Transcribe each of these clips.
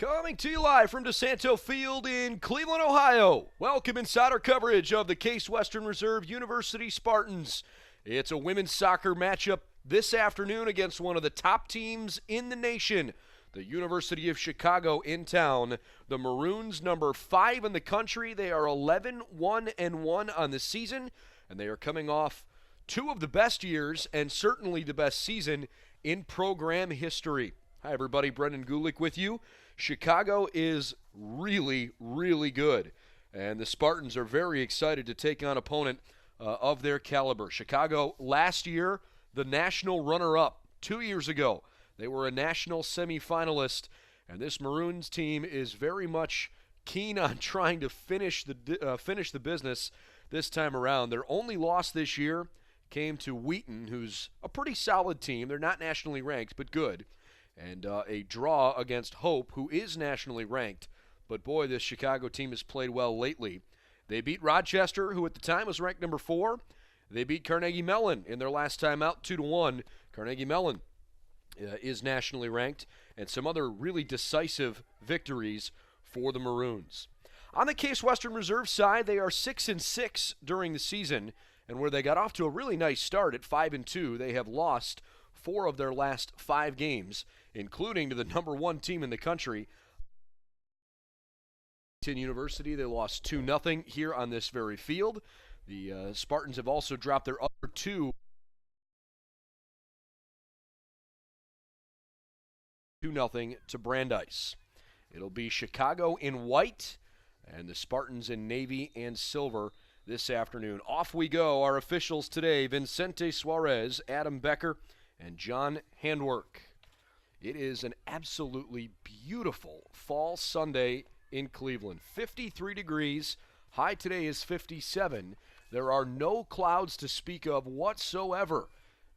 Coming to you live from DeSanto Field in Cleveland, Ohio. Welcome inside our coverage of the Case Western Reserve University Spartans. It's a women's soccer matchup this afternoon against one of the top teams in the nation, the University of Chicago in town. The Maroons, number 5 in the country. They are 11-1-1 on the season, and they are coming off two of the best years and certainly the best season in program history. Hi, everybody. Brendan Gulick with you. Chicago is really, really good, and the Spartans are very excited to take on an opponent of their caliber. Chicago, last year, the national runner-up. 2 years ago, they were a national semifinalist, and this Maroons team is very much keen on trying to finish the business this time around. Their only loss this year came to Wheaton, who's a pretty solid team. They're not nationally ranked, but good. And a draw against Hope, who is nationally ranked. But boy, this Chicago team has played well lately. They beat Rochester, who at the time was ranked number 4. They beat Carnegie Mellon in their last time out, 2-1. Carnegie Mellon is nationally ranked, and some other really decisive victories for the Maroons. On the Case Western Reserve side, they are 6-6 during the season, and where they got off to a really nice start at 5-2, they have lost 4 of their last 5 games, including to the number 1 team in the country. University, they lost 2-0 here on this very field. The Spartans have also dropped their other 2 2-0 to Brandeis. It'll be Chicago in white and the Spartans in navy and silver this afternoon. Off we go. Our officials today, Vicente Suarez, Adam Becker, and John Handwork. It is an absolutely beautiful fall Sunday in Cleveland. 53 degrees. High today is 57. There are no clouds to speak of whatsoever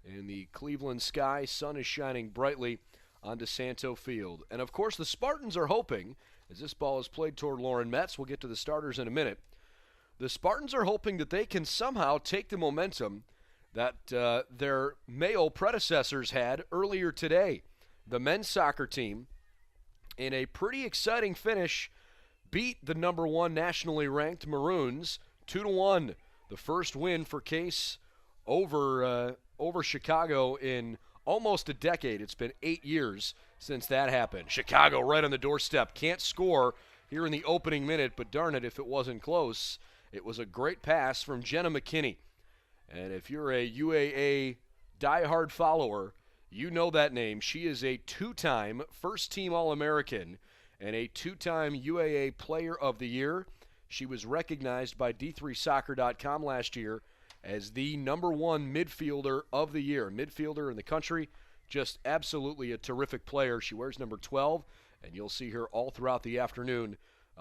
in the Cleveland sky. Sun is shining brightly on DeSanto Field. And, of course, the Spartans are hoping, as this ball is played toward Lauren Metz, we'll get to the starters in a minute, the Spartans are hoping that they can somehow take the momentum that their male predecessors had earlier today. The men's soccer team, in a pretty exciting finish, beat the number 1 nationally ranked Maroons 2-1. The first win for Case over Chicago in almost a decade. It's been 8 years since that happened. Chicago right on the doorstep. Can't score here in the opening minute, but darn it if it wasn't close. It was a great pass from Jenna McKinney. And if you're a UAA diehard follower, you know that name. She is a 2-time first-team All-American and a 2-time UAA Player of the Year. She was recognized by D3Soccer.com last year as the number 1 midfielder of the year. Midfielder in the country, just absolutely a terrific player. She wears number 12, and you'll see her all throughout the afternoon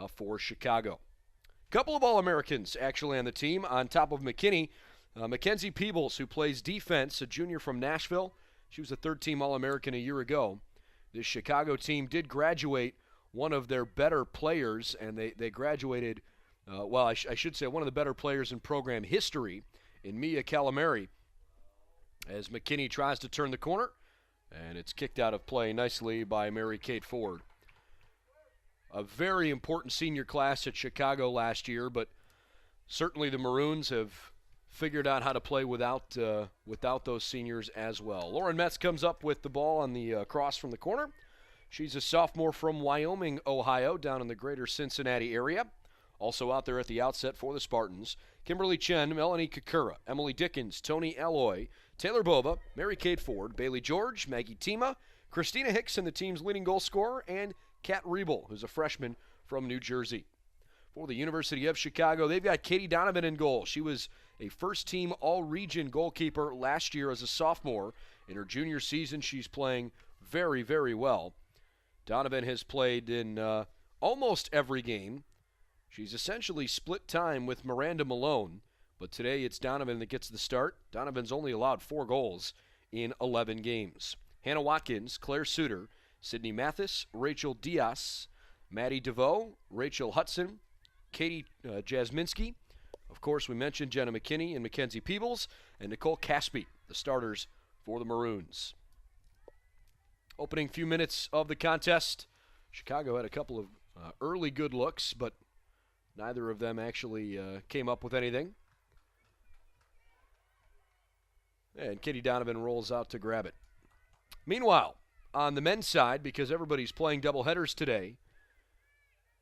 for Chicago. Couple of All-Americans actually on the team. On top of McKinney, Mackenzie Peebles, who plays defense, a junior from Nashville. She was a 3rd-team All-American a year ago. This Chicago team did graduate one of their better players, and they graduated, I should say one of the better players in program history, in Mia Calamari, as McKinney tries to turn the corner, and it's kicked out of play nicely by Mary Kate Ford. A very important senior class at Chicago last year, but certainly the Maroons have figured out how to play without those seniors as well. Lauren Metz comes up with the ball on the cross from the corner. She's a sophomore from Wyoming, Ohio, down in the greater Cincinnati area. Also out there at the outset for the Spartans, Kimberly Chen, Melanie Kakura, Emily Dickens, Tony Alloy, Taylor Bova, Mary Kate Ford, Bailey George, Maggie Tima, Christina Hickson, the team's leading goal scorer, and Kat Riebel, who's a freshman from New Jersey. For the University of Chicago, they've got Katie Donovan in goal. She was a first-team all-region goalkeeper last year as a sophomore. In her junior season, she's playing very, very well. Donovan has played in almost every game. She's essentially split time with Miranda Malone, but today it's Donovan that gets the start. Donovan's only allowed 4 goals in 11 games. Hannah Watkins, Claire Suter, Sydney Mathis, Rachel Diaz, Maddie DeVoe, Rachel Hudson, Katie Jasminski. Of course, we mentioned Jenna McKinney and Mackenzie Peebles, and Nicole Caspy, the starters for the Maroons. Opening few minutes of the contest, Chicago had a couple of early good looks, but neither of them actually came up with anything. And Katie Donovan rolls out to grab it. Meanwhile, on the men's side, because everybody's playing doubleheaders today,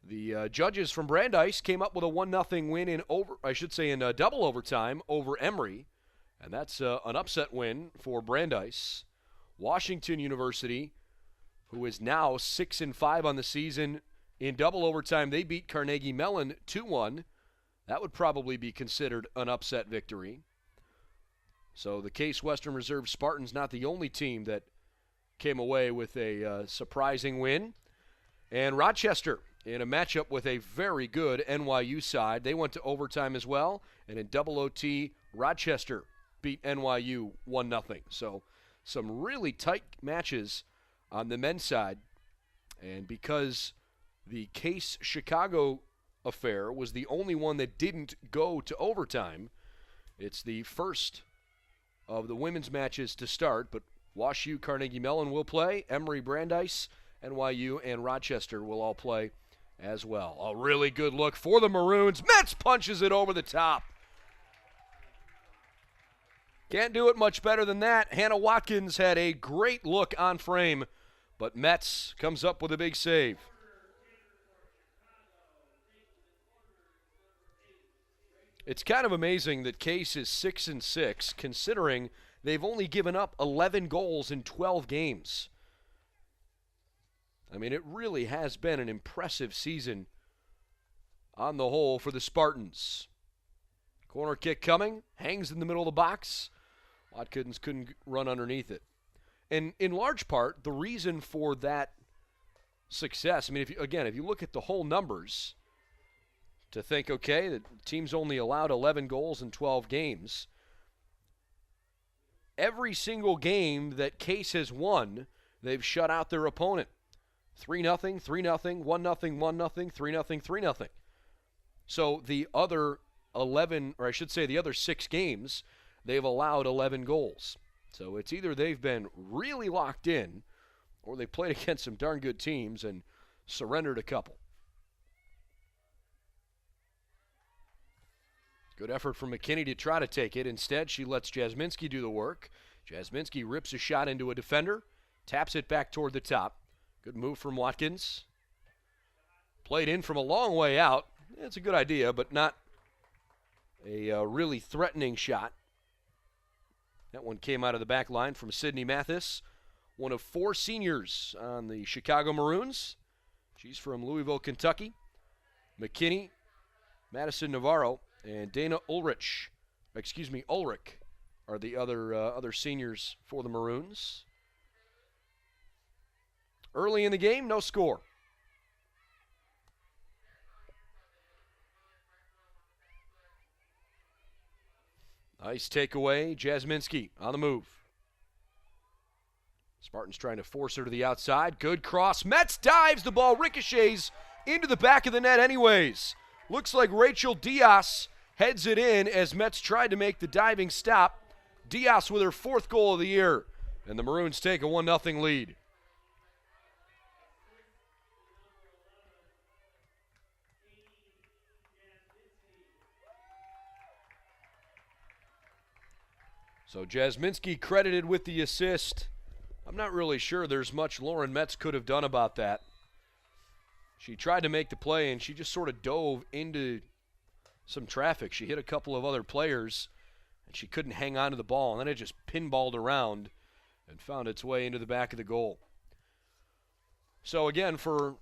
the judges from Brandeis came up with a 1-0 win in double overtime over Emory, and that's an upset win for Brandeis. Washington University, who is now 6-5 on the season, in double overtime they beat Carnegie Mellon 2-1. That would probably be considered an upset victory. So the Case Western Reserve Spartans not the only team that came away with a surprising win. And Rochester, in a matchup with a very good NYU side, they went to overtime as well. And in double OT, Rochester beat NYU 1-0. So some really tight matches on the men's side. And because the Case Chicago affair was the only one that didn't go to overtime, it's the first of the women's matches to start. But WashU Carnegie Mellon will play. Emory Brandeis, NYU, and Rochester will all play as well. A really good look for the Maroons. Metz punches it over the top. Can't do it much better than that. Hannah Watkins had a great look on frame, but Metz comes up with a big save. It's kind of amazing that Case is 6-6, considering they've only given up 11 goals in 12 games. I mean, it really has been an impressive season on the whole for the Spartans. Corner kick coming, hangs in the middle of the box. Watkins couldn't run underneath it. And in large part, the reason for that success, I mean, if you look at the whole numbers, to think, okay, the team's only allowed 11 goals in 12 games. Every single game that Case has won, they've shut out their opponent. 3-0, 3-0, 1-0, 1-0, 3-0, 3-0. So the other 11, or I should say the other 6 games, they've allowed 11 goals. So it's either they've been really locked in, or they played against some darn good teams and surrendered a couple. Good effort from McKinney to try to take it. Instead, she lets Jasminski do the work. Jasminski rips a shot into a defender, taps it back toward the top. Good move from Watkins. Played in from a long way out. It's a good idea, but not a really threatening shot. That one came out of the back line from Sydney Mathis, one of 4 seniors on the Chicago Maroons. She's from Louisville, Kentucky. McKinney, Madison Navarro, and Dana Ulrich are the other seniors for the Maroons. Early in the game, no score. Nice takeaway. Jasminski on the move. Spartans trying to force her to the outside. Good cross. Metz dives. The ball ricochets into the back of the net anyways. Looks like Rachel Diaz heads it in as Metz tried to make the diving stop. Diaz with her 4th goal of the year. And the Maroons take a 1-0 lead. So Jasminski credited with the assist. I'm not really sure there's much Lauren Metz could have done about that. She tried to make the play, and she just sort of dove into some traffic. She hit a couple of other players, and she couldn't hang on to the ball. And then it just pinballed around and found its way into the back of the goal. So again, for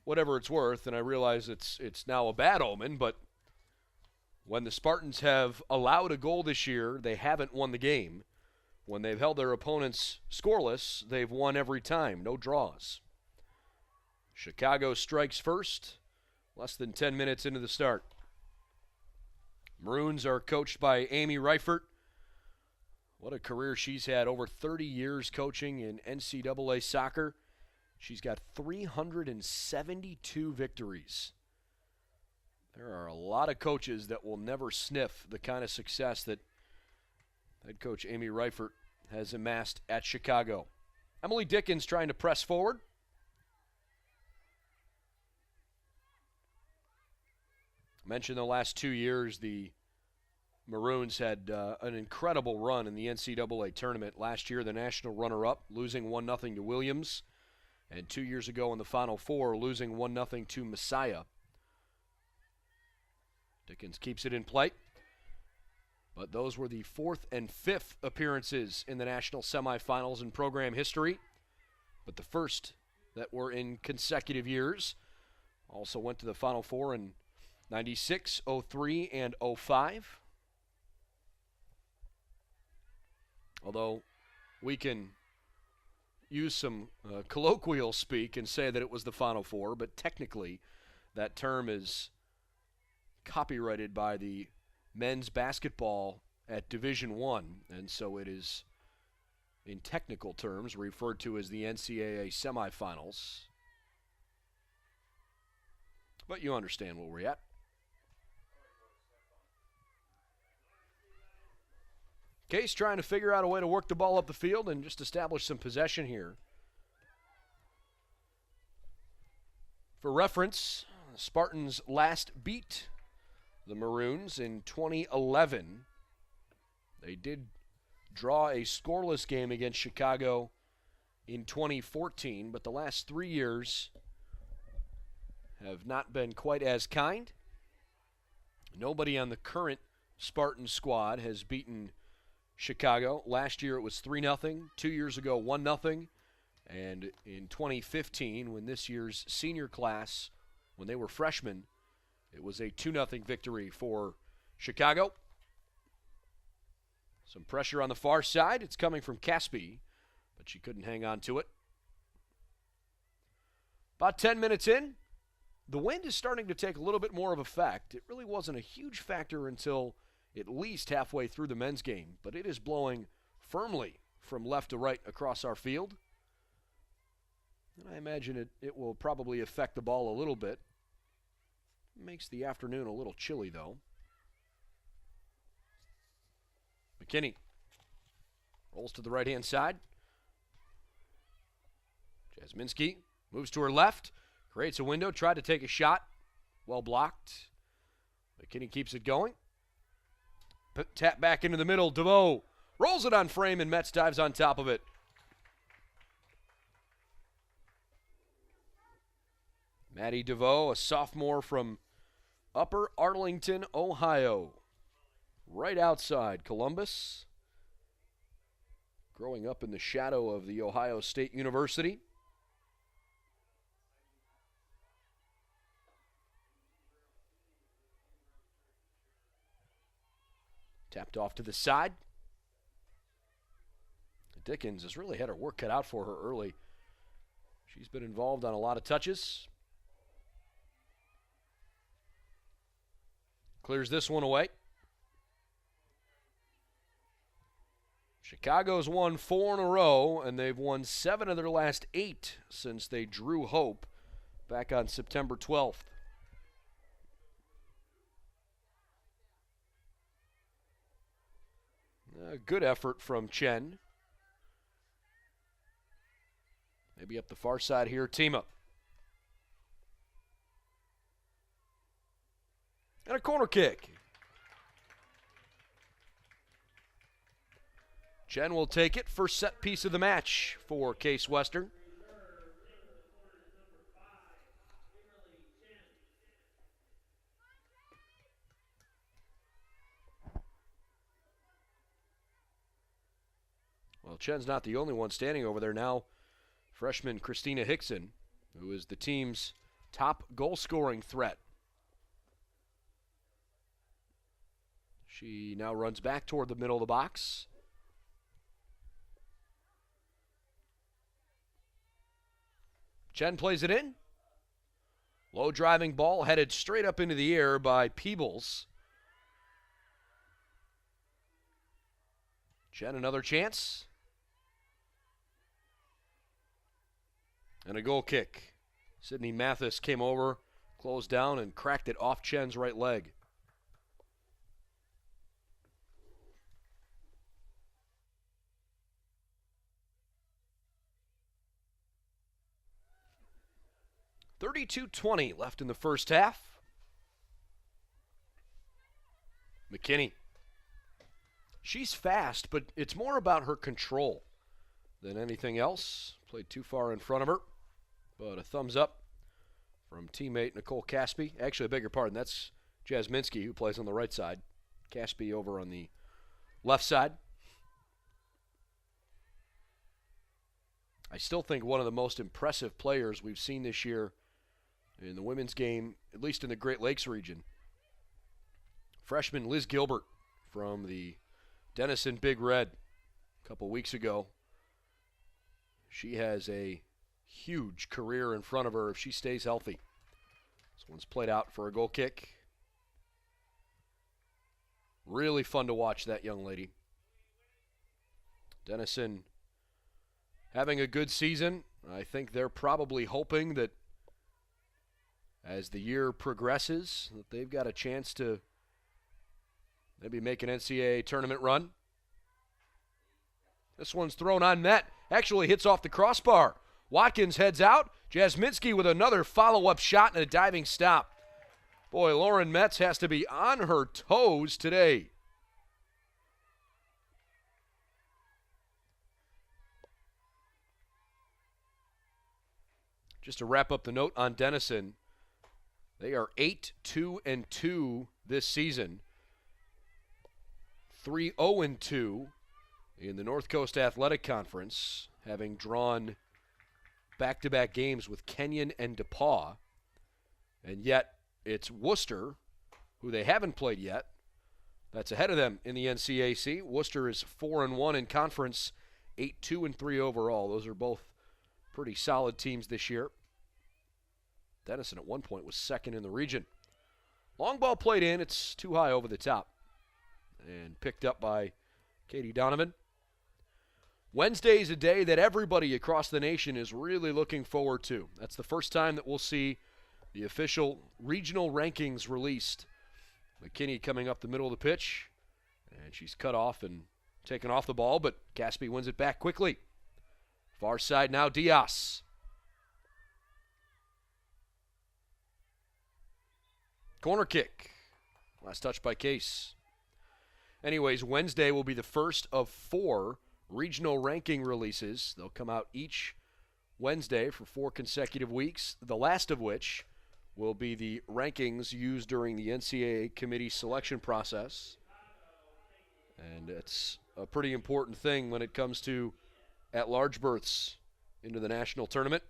whatever it's worth, and I realize it's now a bad omen, but when the Spartans have allowed a goal this year, they haven't won the game. When they've held their opponents scoreless, they've won every time, no draws. Chicago strikes first, less than 10 minutes into the start. Maroons are coached by Amy Reifert. What a career she's had, over 30 years coaching in NCAA soccer. She's got 372 victories. There are a lot of coaches that will never sniff the kind of success that head coach Amy Reifert has amassed at Chicago. Emily Dickens trying to press forward. Mentioned the last 2 years, the Maroons had an incredible run in the NCAA tournament. Last year, the national runner-up, losing 1-0 to Williams. And 2 years ago in the Final Four, losing 1-0 to Messiah. Dickens keeps it in play. But those were the 4th and 5th appearances in the national semifinals in program history. But the first that were in consecutive years. Also went to the Final Four in 96, 03, and 05. Although we can use some colloquial speak and say that it was the Final Four, but technically that term is copyrighted by the men's basketball at Division I, and so it is, in technical terms, referred to as the NCAA semifinals. But you understand where we're at. Case trying to figure out a way to work the ball up the field and just establish some possession here. For reference, Spartans last beat the Maroons in 2011. They did draw a scoreless game against Chicago in 2014, but the last 3 years have not been quite as kind. Nobody on the current Spartan squad has beaten Chicago. Last year it was 3-0, 2 years ago 1-0, and in 2015, when this year's senior class, when they were freshmen, it was a 2-0 victory for Chicago. Some pressure on the far side. It's coming from Caspi, but she couldn't hang on to it. About 10 minutes in, the wind is starting to take a little bit more of effect. It really wasn't a huge factor until at least halfway through the men's game, but it is blowing firmly from left to right across our field. And I imagine it will probably affect the ball a little bit. It makes the afternoon a little chilly, though. McKinney rolls to the right-hand side. Jasminski moves to her left, creates a window, tried to take a shot. Well blocked. McKinney keeps it going. Tap back into the middle. DeVoe rolls it on frame, and Metz dives on top of it. Maddie DeVoe, a sophomore from Upper Arlington, Ohio. Right outside Columbus. Growing up in the shadow of the Ohio State University. Tapped off to the side. Dickens has really had her work cut out for her early. She's been involved on a lot of touches. Clears this one away. Chicago's won 4 in a row, and they've won 7 of their last 8 since they drew hope back on September 12th. A good effort from Chen. Maybe up the far side here, Tima. And a corner kick. Chen will take it. First set piece of the match for Case Western. Well, Chen's not the only one standing over there now. Freshman Christina Hickson, who is the team's top goal-scoring threat. She now runs back toward the middle of the box. Chen plays it in. Low driving ball headed straight up into the air by Peebles. Chen another chance. And a goal kick. Sydney Mathis came over, closed down, and cracked it off Chen's right leg. .32-20 left in the first half. McKinney. She's fast, but it's more about her control than anything else. Played too far in front of her, but a thumbs up from teammate Nicole Caspi. Actually, I beg your pardon, that's Jasminski, who plays on the right side. Caspi over on the left side. I still think one of the most impressive players we've seen this year in the women's game, at least in the Great Lakes region. Freshman Liz Gilbert from the Denison Big Red a couple weeks ago. She has a huge career in front of her if she stays healthy. This one's played out for a goal kick. Really fun to watch that young lady. Denison having a good season. I think they're probably hoping that as the year progresses, that they've got a chance to maybe make an NCAA tournament run. This one's thrown on net. Actually hits off the crossbar. Watkins heads out. Jasminski with another follow-up shot and a diving stop. Boy, Lauren Metz has to be on her toes today. Just to wrap up the note on Denison, they are 8-2-2 this season. 3-0-2 in the North Coast Athletic Conference, having drawn back-to-back games with Kenyon and DePaul. And yet it's Worcester, who they haven't played yet, that's ahead of them in the NCAC. Worcester is 4-1 in conference, 8-2-3 overall. Those are both pretty solid teams this year. Denison at one point was second in the region. Long ball played in. It's too high over the top. And picked up by Katie Donovan. Wednesday is a day that everybody across the nation is really looking forward to. That's the first time that we'll see the official regional rankings released. McKinney coming up the middle of the pitch. And she's cut off and taken off the ball, but Caspi wins it back quickly. Far side now, Diaz. Corner kick. Last touch by Case. Anyways, Wednesday will be the first of 4 regional ranking releases. They'll come out each Wednesday for 4 consecutive weeks, the last of which will be the rankings used during the NCAA committee selection process. And it's a pretty important thing when it comes to at-large berths into the national tournament.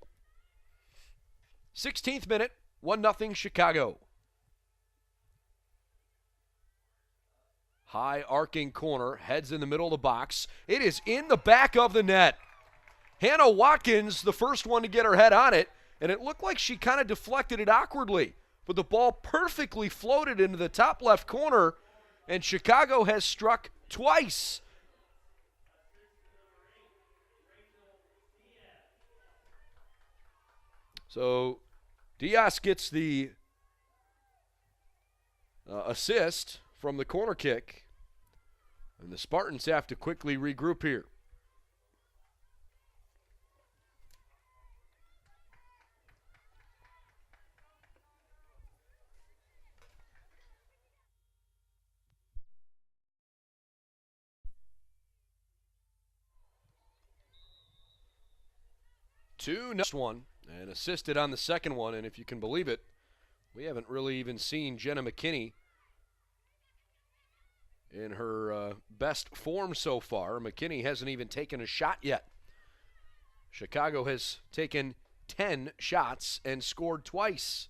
16th minute, 1-0 Chicago. High arcing corner, heads in the middle of the box. It is in the back of the net. Hannah Watkins, the first one to get her head on it, and it looked like she kind of deflected it awkwardly, but the ball perfectly floated into the top left corner, and Chicago has struck twice. So Diaz gets the assist from the corner kick, and the Spartans have to quickly regroup here. Next one, and assisted on the second one, and if you can believe it, we haven't really even seen Jenna McKinney in her best form so far. McKinney hasn't even taken a shot yet. Chicago has taken 10 shots and scored twice.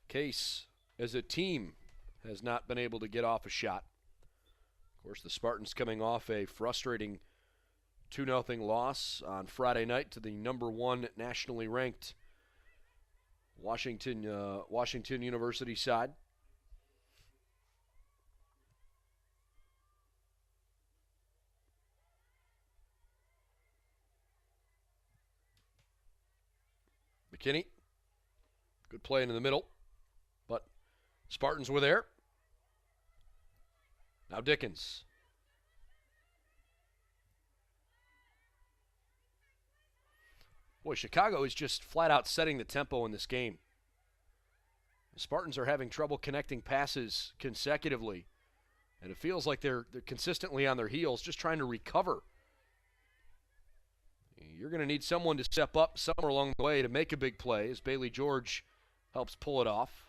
Case, as a team, has not been able to get off a shot. Of course, the Spartans coming off a frustrating 2-0 loss on Friday night to the number 1 nationally ranked Washington University side. McKinney, good play into the middle, but Spartans were there. Now Dickens. Boy, Chicago is just flat out setting the tempo in this game. The Spartans are having trouble connecting passes consecutively. And it feels like they're consistently on their heels, just trying to recover. You're going to need someone to step up somewhere along the way to make a big play as Bailey George helps pull it off.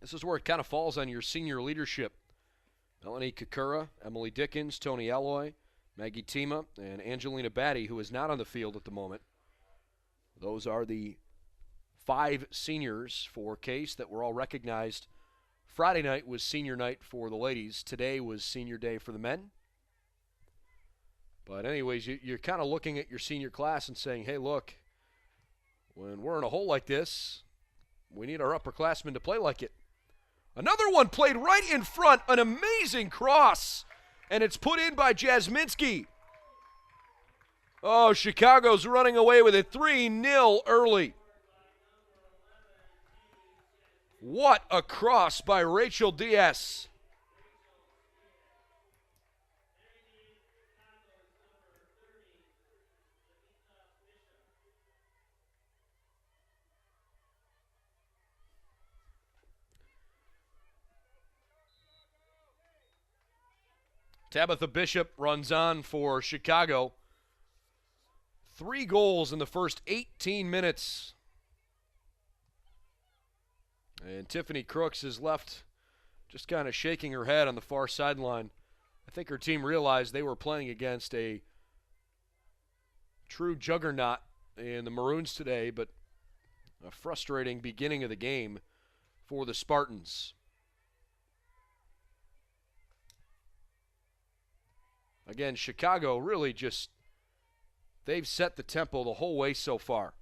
This is where it kind of falls on your senior leadership. Melanie Kakura, Emily Dickens, Tony Alloy, Maggie Tima, and Angelina Batty, who is not on the field at the moment. Those are the 5 seniors for Case that were all recognized. Friday night was senior night for the ladies. Today was senior day for the men. But anyways, you're kind of looking at your senior class and saying, hey, look, when we're in a hole like this, we need our upperclassmen to play like it. Another one played right in front, an amazing cross, and it's put in by Jasminski. Oh, Chicago's running away with it 3-0 early. What a cross by Rachel Diaz. Tabitha Bishop runs on for Chicago. 3 goals in the first 18 minutes. And Tiffany Crooks is left just kind of shaking her head on the far sideline. I think her team realized they were playing against a true juggernaut in the Maroons today, but a frustrating beginning of the game for the Spartans. Again, Chicago really just, they've set the tempo the whole way so far.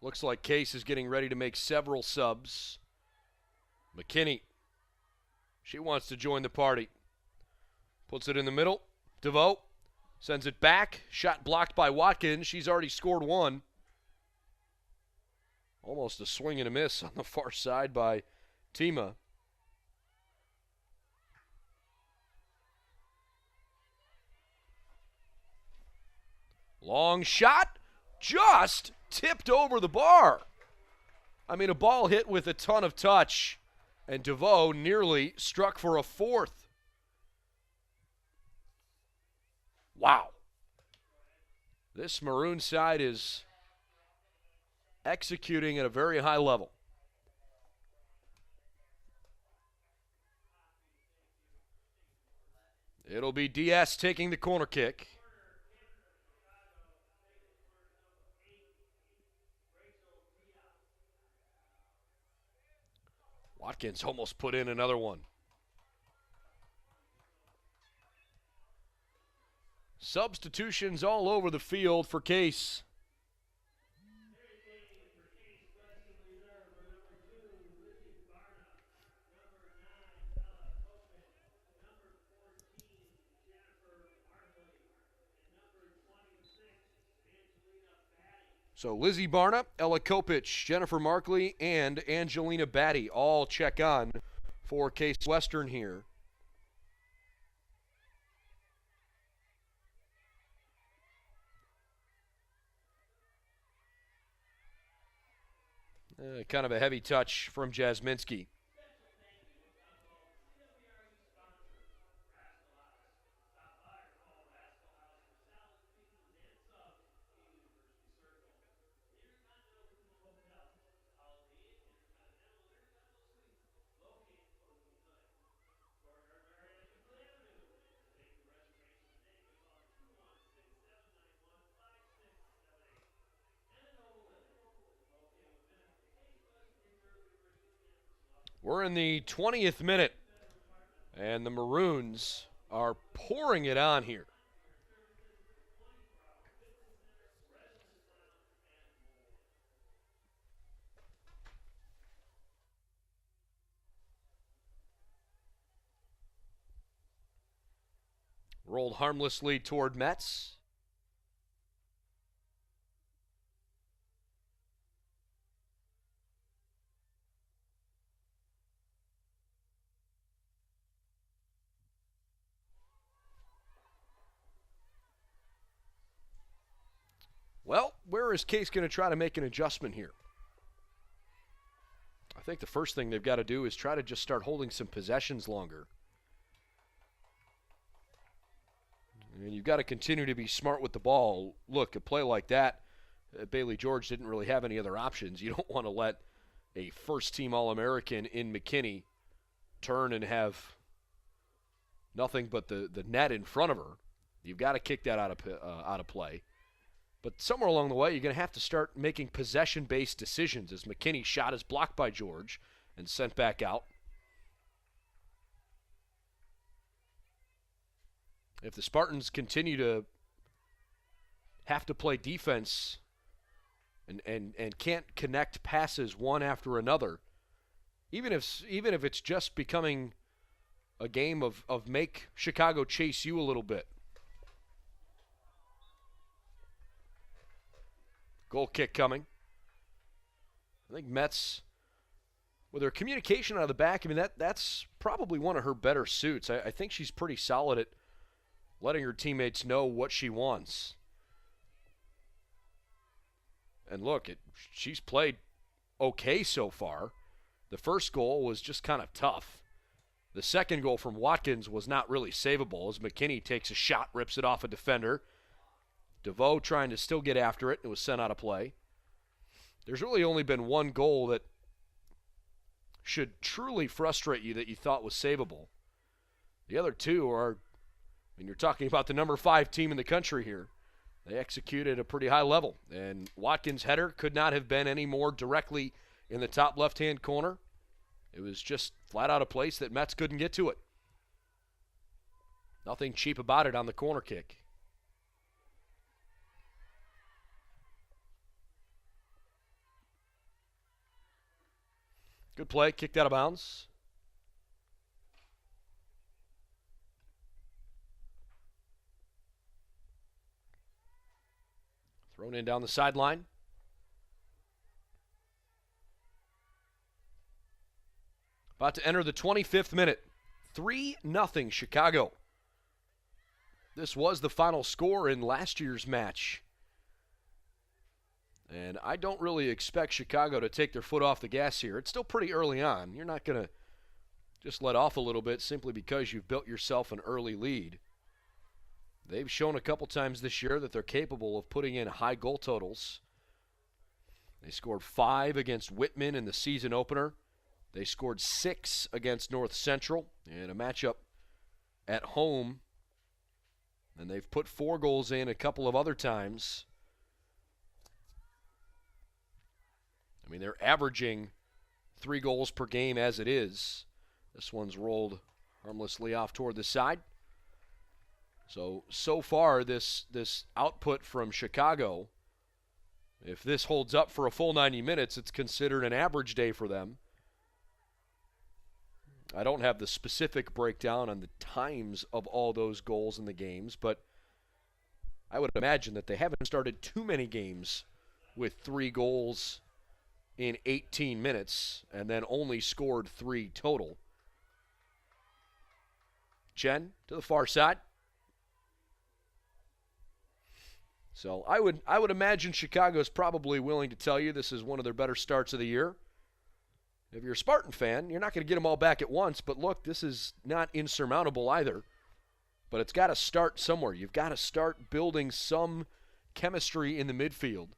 Looks like Case is getting ready to make several subs. McKinney, she wants to join the party. Puts it in the middle. DeVoe sends it back. Shot blocked by Watkins. She's already scored 1. Almost a swing and a miss on the far side by Tima. Long shot. Just tipped over the bar. I mean, a ball hit with a ton of touch. And DeVoe nearly struck for a 4th. Wow. This Maroon side is executing at a very high level. It'll be Diaz taking the corner kick. Watkins almost put in another one. Substitutions all over the field for Case. So Lizzie Barna, Ella Kopich, Jennifer Markley, and Angelina Batty all check on for Case Western here. Kind of a heavy touch from Jasminski. We're in the 20th minute, and the Maroons are pouring it on here. Rolled harmlessly toward Metz. Well, where is Case going to try to make an adjustment here? I think the first thing they've got to do is try to just start holding some possessions longer. And you've got to continue to be smart with the ball. Look, a play like that, Bailey George didn't really have any other options. You don't want to let a first-team All-American in McKinney turn and have nothing but the net in front of her. You've got to kick that out of play. But somewhere along the way, you're going to have to start making possession-based decisions as McKinney's shot is blocked by George and sent back out. If the Spartans continue to have to play defense and can't connect passes one after another, even if it's just becoming a game of make Chicago chase you a little bit. Goal kick coming. I think Mets, with her communication out of the back, I mean, that's probably one of her better suits. I think she's pretty solid at letting her teammates know what she wants. And look, she's played okay so far. The first goal was just kind of tough. The second goal from Watkins was not really savable as McKinney takes a shot, rips it off a defender. DeVoe trying to still get after it. It was sent out of play. There's really only been one goal that should truly frustrate you that you thought was savable. The other two are, when you're talking about the number 5 team in the country here, they executed at a pretty high level. And Watkins' header could not have been any more directly in the top left-hand corner. It was just flat out a place that Mets couldn't get to it. Nothing cheap about it on the corner kick. Good play, kicked out of bounds. Thrown in down the sideline. About to enter the 25th minute. 3-0 Chicago. This was the final score in last year's match. And I don't really expect Chicago to take their foot off the gas here. It's still pretty early on. You're not going to just let off a little bit simply because you've built yourself an early lead. They've shown a couple times this year that they're capable of putting in high goal totals. They scored 5 against Whitman in the season opener. They scored 6 against North Central in a matchup at home. And they've put 4 goals in a couple of other times. I mean, they're averaging 3 goals per game as it is. This one's rolled harmlessly off toward the side. So far, this output from Chicago, if this holds up for a full 90 minutes, it's considered an average day for them. I don't have the specific breakdown on the times of all those goals in the games, but I would imagine that they haven't started too many games with 3 goals in 18 minutes and then only scored 3 total. Chen to the far side. So I would imagine Chicago's probably willing to tell you this is one of their better starts of the year. If you're a Spartan fan, you're not going to get them all back at once, but look, this is not insurmountable either. But it's got to start somewhere. You've got to start building some chemistry in the midfield.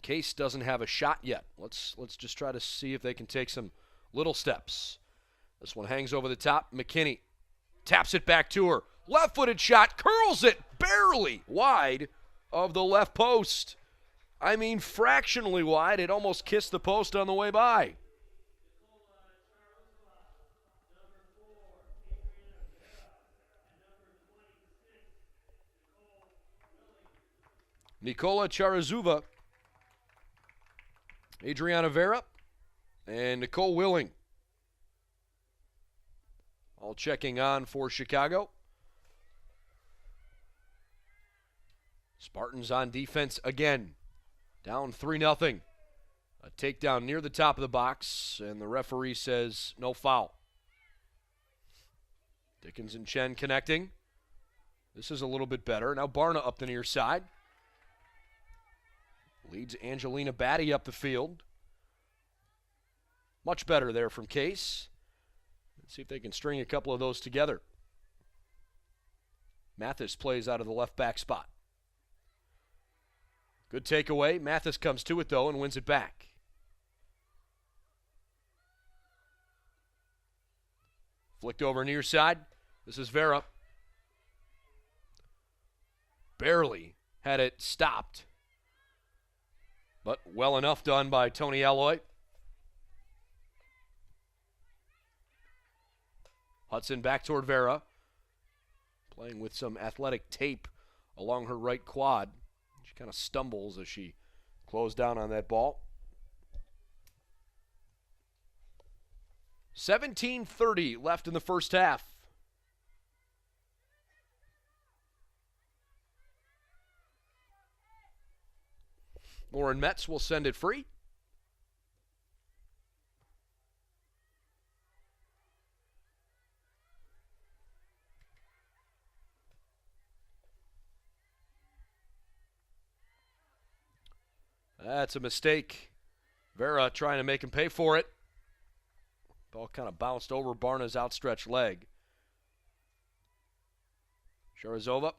Case doesn't have a shot yet. Let's just try to see if they can take some little steps. This one hangs over the top. McKinney taps it back to her. Left-footed shot, curls it barely wide of the left post. I mean, fractionally wide. It almost kissed the post on the way by. Nikola Charazuva, Adriana Vera, and Nicole Willing. All checking on for Chicago. Spartans on defense again. Down 3-0. A takedown near the top of the box, and the referee says no foul. Dickens and Chen connecting. This is a little bit better. Now Barna up the near side. Leads Angelina Batty up the field. Much better there from Case. Let's see if they can string a couple of those together. Mathis plays out of the left back spot. Good takeaway. Mathis comes to it, though, and wins it back. Flicked over near side. This is Vera. Barely had it stopped, but well enough done by Tony Alloy. Hudson back toward Vera, playing with some athletic tape along her right quad. She kind of stumbles as she closed down on that ball. 17:30 left in the first half. Lauren Metz will send it free. That's a mistake. Vera trying to make him pay for it. Ball kind of bounced over Barna's outstretched leg. Sharazova.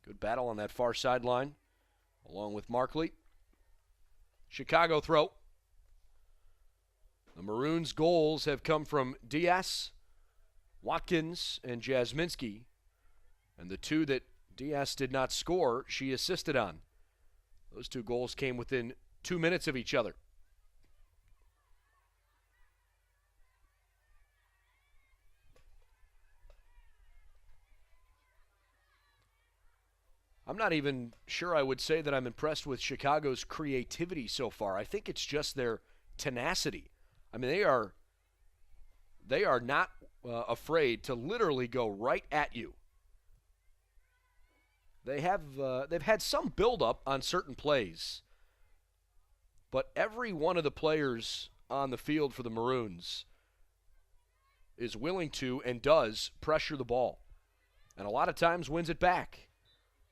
Good battle on that far sideline, along with Markley. Chicago throw. The Maroons' goals have come from Diaz, Watkins, and Jasminski. And the two that Diaz did not score, she assisted on. Those two goals came within 2 minutes of each other. I'm not even sure I would say that I'm impressed with Chicago's creativity so far. I think it's just their tenacity. I mean, they are not afraid to literally go right at you. They've had some buildup on certain plays, but every one of the players on the field for the Maroons is willing to and does pressure the ball, and a lot of times wins it back.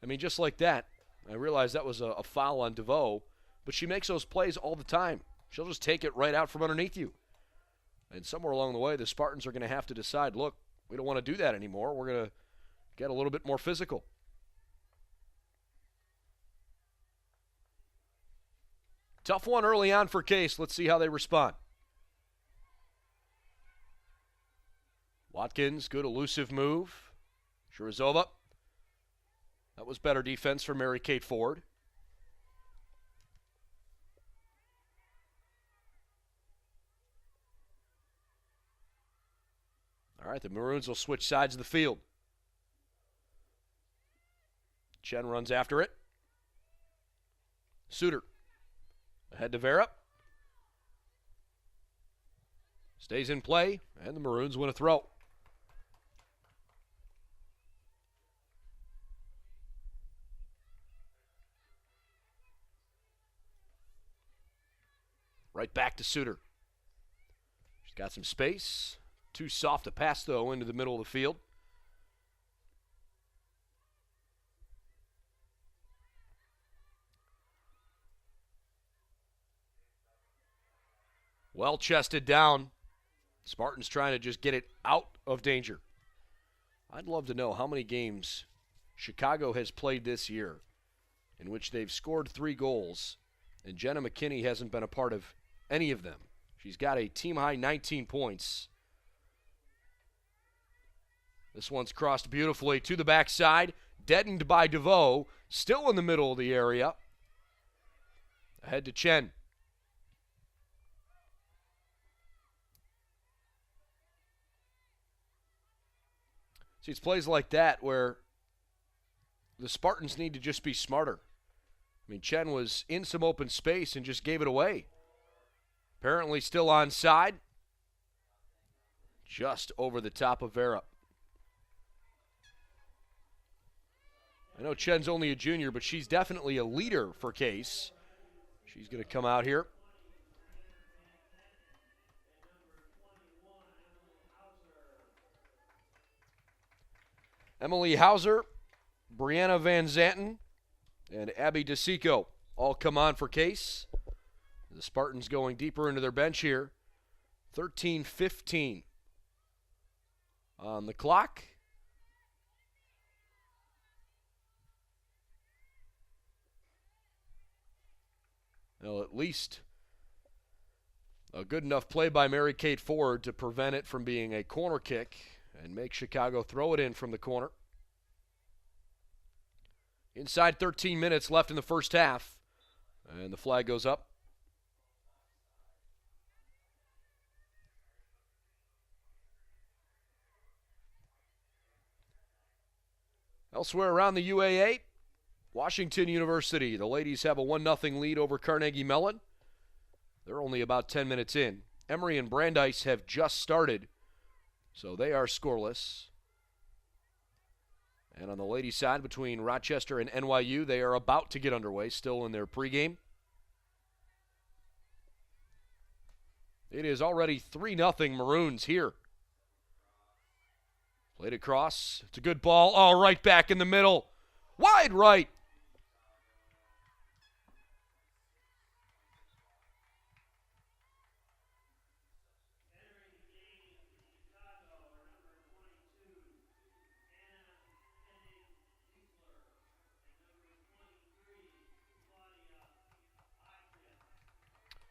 I mean, just like that. I realize that was a foul on DeVoe, but she makes those plays all the time. She'll just take it right out from underneath you. And somewhere along the way, the Spartans are going to have to decide, look, we don't want to do that anymore. We're going to get a little bit more physical. Tough one early on for Case. Let's see how they respond. Watkins, good elusive move. Sharazova. That was better defense for Mary Kate Ford. All right, the Maroons will switch sides of the field. Chen runs after it. Suter. Ahead to Vera. Stays in play, and the Maroons win a throw. Right back to Suter. She's got some space. Too soft a pass, though, into the middle of the field. Well chested down. Spartans trying to just get it out of danger. I'd love to know how many games Chicago has played this year in which they've scored 3 goals, and Jenna McKinney hasn't been a part of any of them. She's got a team-high 19 points. This one's crossed beautifully to the backside, deadened by DeVoe, still in the middle of the area. Ahead to Chen. See, it's plays like that where the Spartans need to just be smarter. I mean, Chen was in some open space and just gave it away. Apparently still onside. Just over the top of Vera. I know Chen's only a junior, but she's definitely a leader for Case. She's going to come out here. Emily Hauser, Brianna Van Zanten, and Abby DeSico all come on for Case. The Spartans going deeper into their bench here. 13:15 on the clock. Well, at least a good enough play by Mary Kate Ford to prevent it from being a corner kick and make Chicago throw it in from the corner. Inside 13 minutes left in the first half, and the flag goes up. Elsewhere around the UAA, Washington University, the ladies have a 1-0 lead over Carnegie Mellon. They're only about 10 minutes in. Emory and Brandeis have just started, so they are scoreless. And on the ladies' side, between Rochester and NYU, they are about to get underway, still in their pregame. It is already 3-0 Maroons here. Played across. It's a good ball. Oh, right back in the middle. Wide right.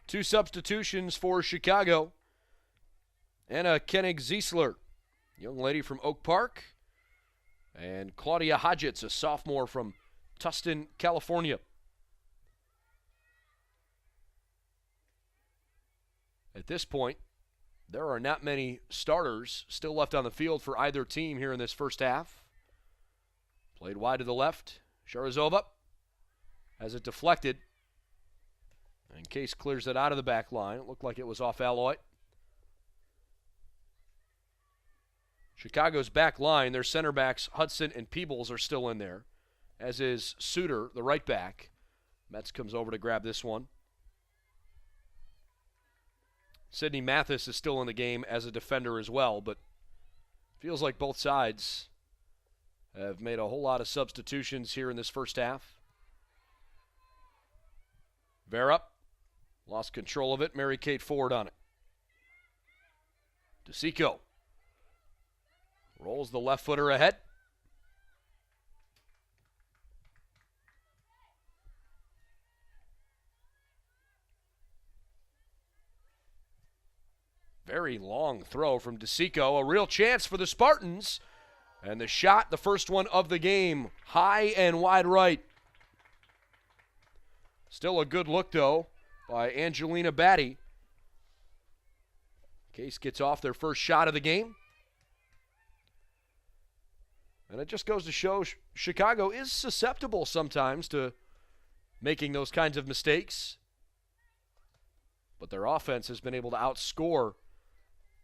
Two substitutions for Chicago. Anna Koenig-Ziesler, young lady from Oak Park, and Claudia Hodgetts, a sophomore from Tustin, California. At this point, there are not many starters still left on the field for either team here in this first half. Played wide to the left. Sharazova has it deflected. And Case clears it out of the back line. It looked like it was off Alloy. Chicago's back line, their center backs Hudson and Peebles are still in there, as is Suter, the right back. Metz comes over to grab this one. Sydney Mathis is still in the game as a defender as well, but feels like both sides have made a whole lot of substitutions here in this first half. Vera lost control of it. Mary Kate Ford on it. DeSico rolls the left footer ahead. Very long throw from DeSico. A real chance for the Spartans. And the shot, the first one of the game, high and wide right. Still a good look, though, by Angelina Batty. Case gets off their first shot of the game. And it just goes to show Chicago is susceptible sometimes to making those kinds of mistakes. But their offense has been able to outscore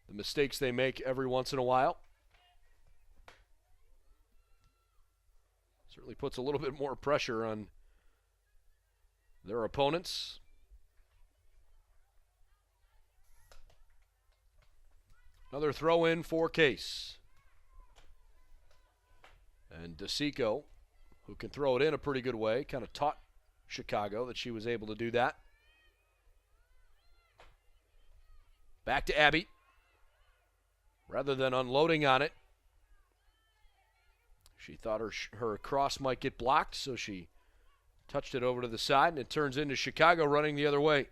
the mistakes they make every once in a while. Certainly puts a little bit more pressure on their opponents. Another throw in for Case. And DeSico, who can throw it in a pretty good way, kind of taught Chicago that she was able to do that. Back to Abby. Rather than unloading on it, she thought her cross might get blocked, so she touched it over to the side, and it turns into Chicago running the other way.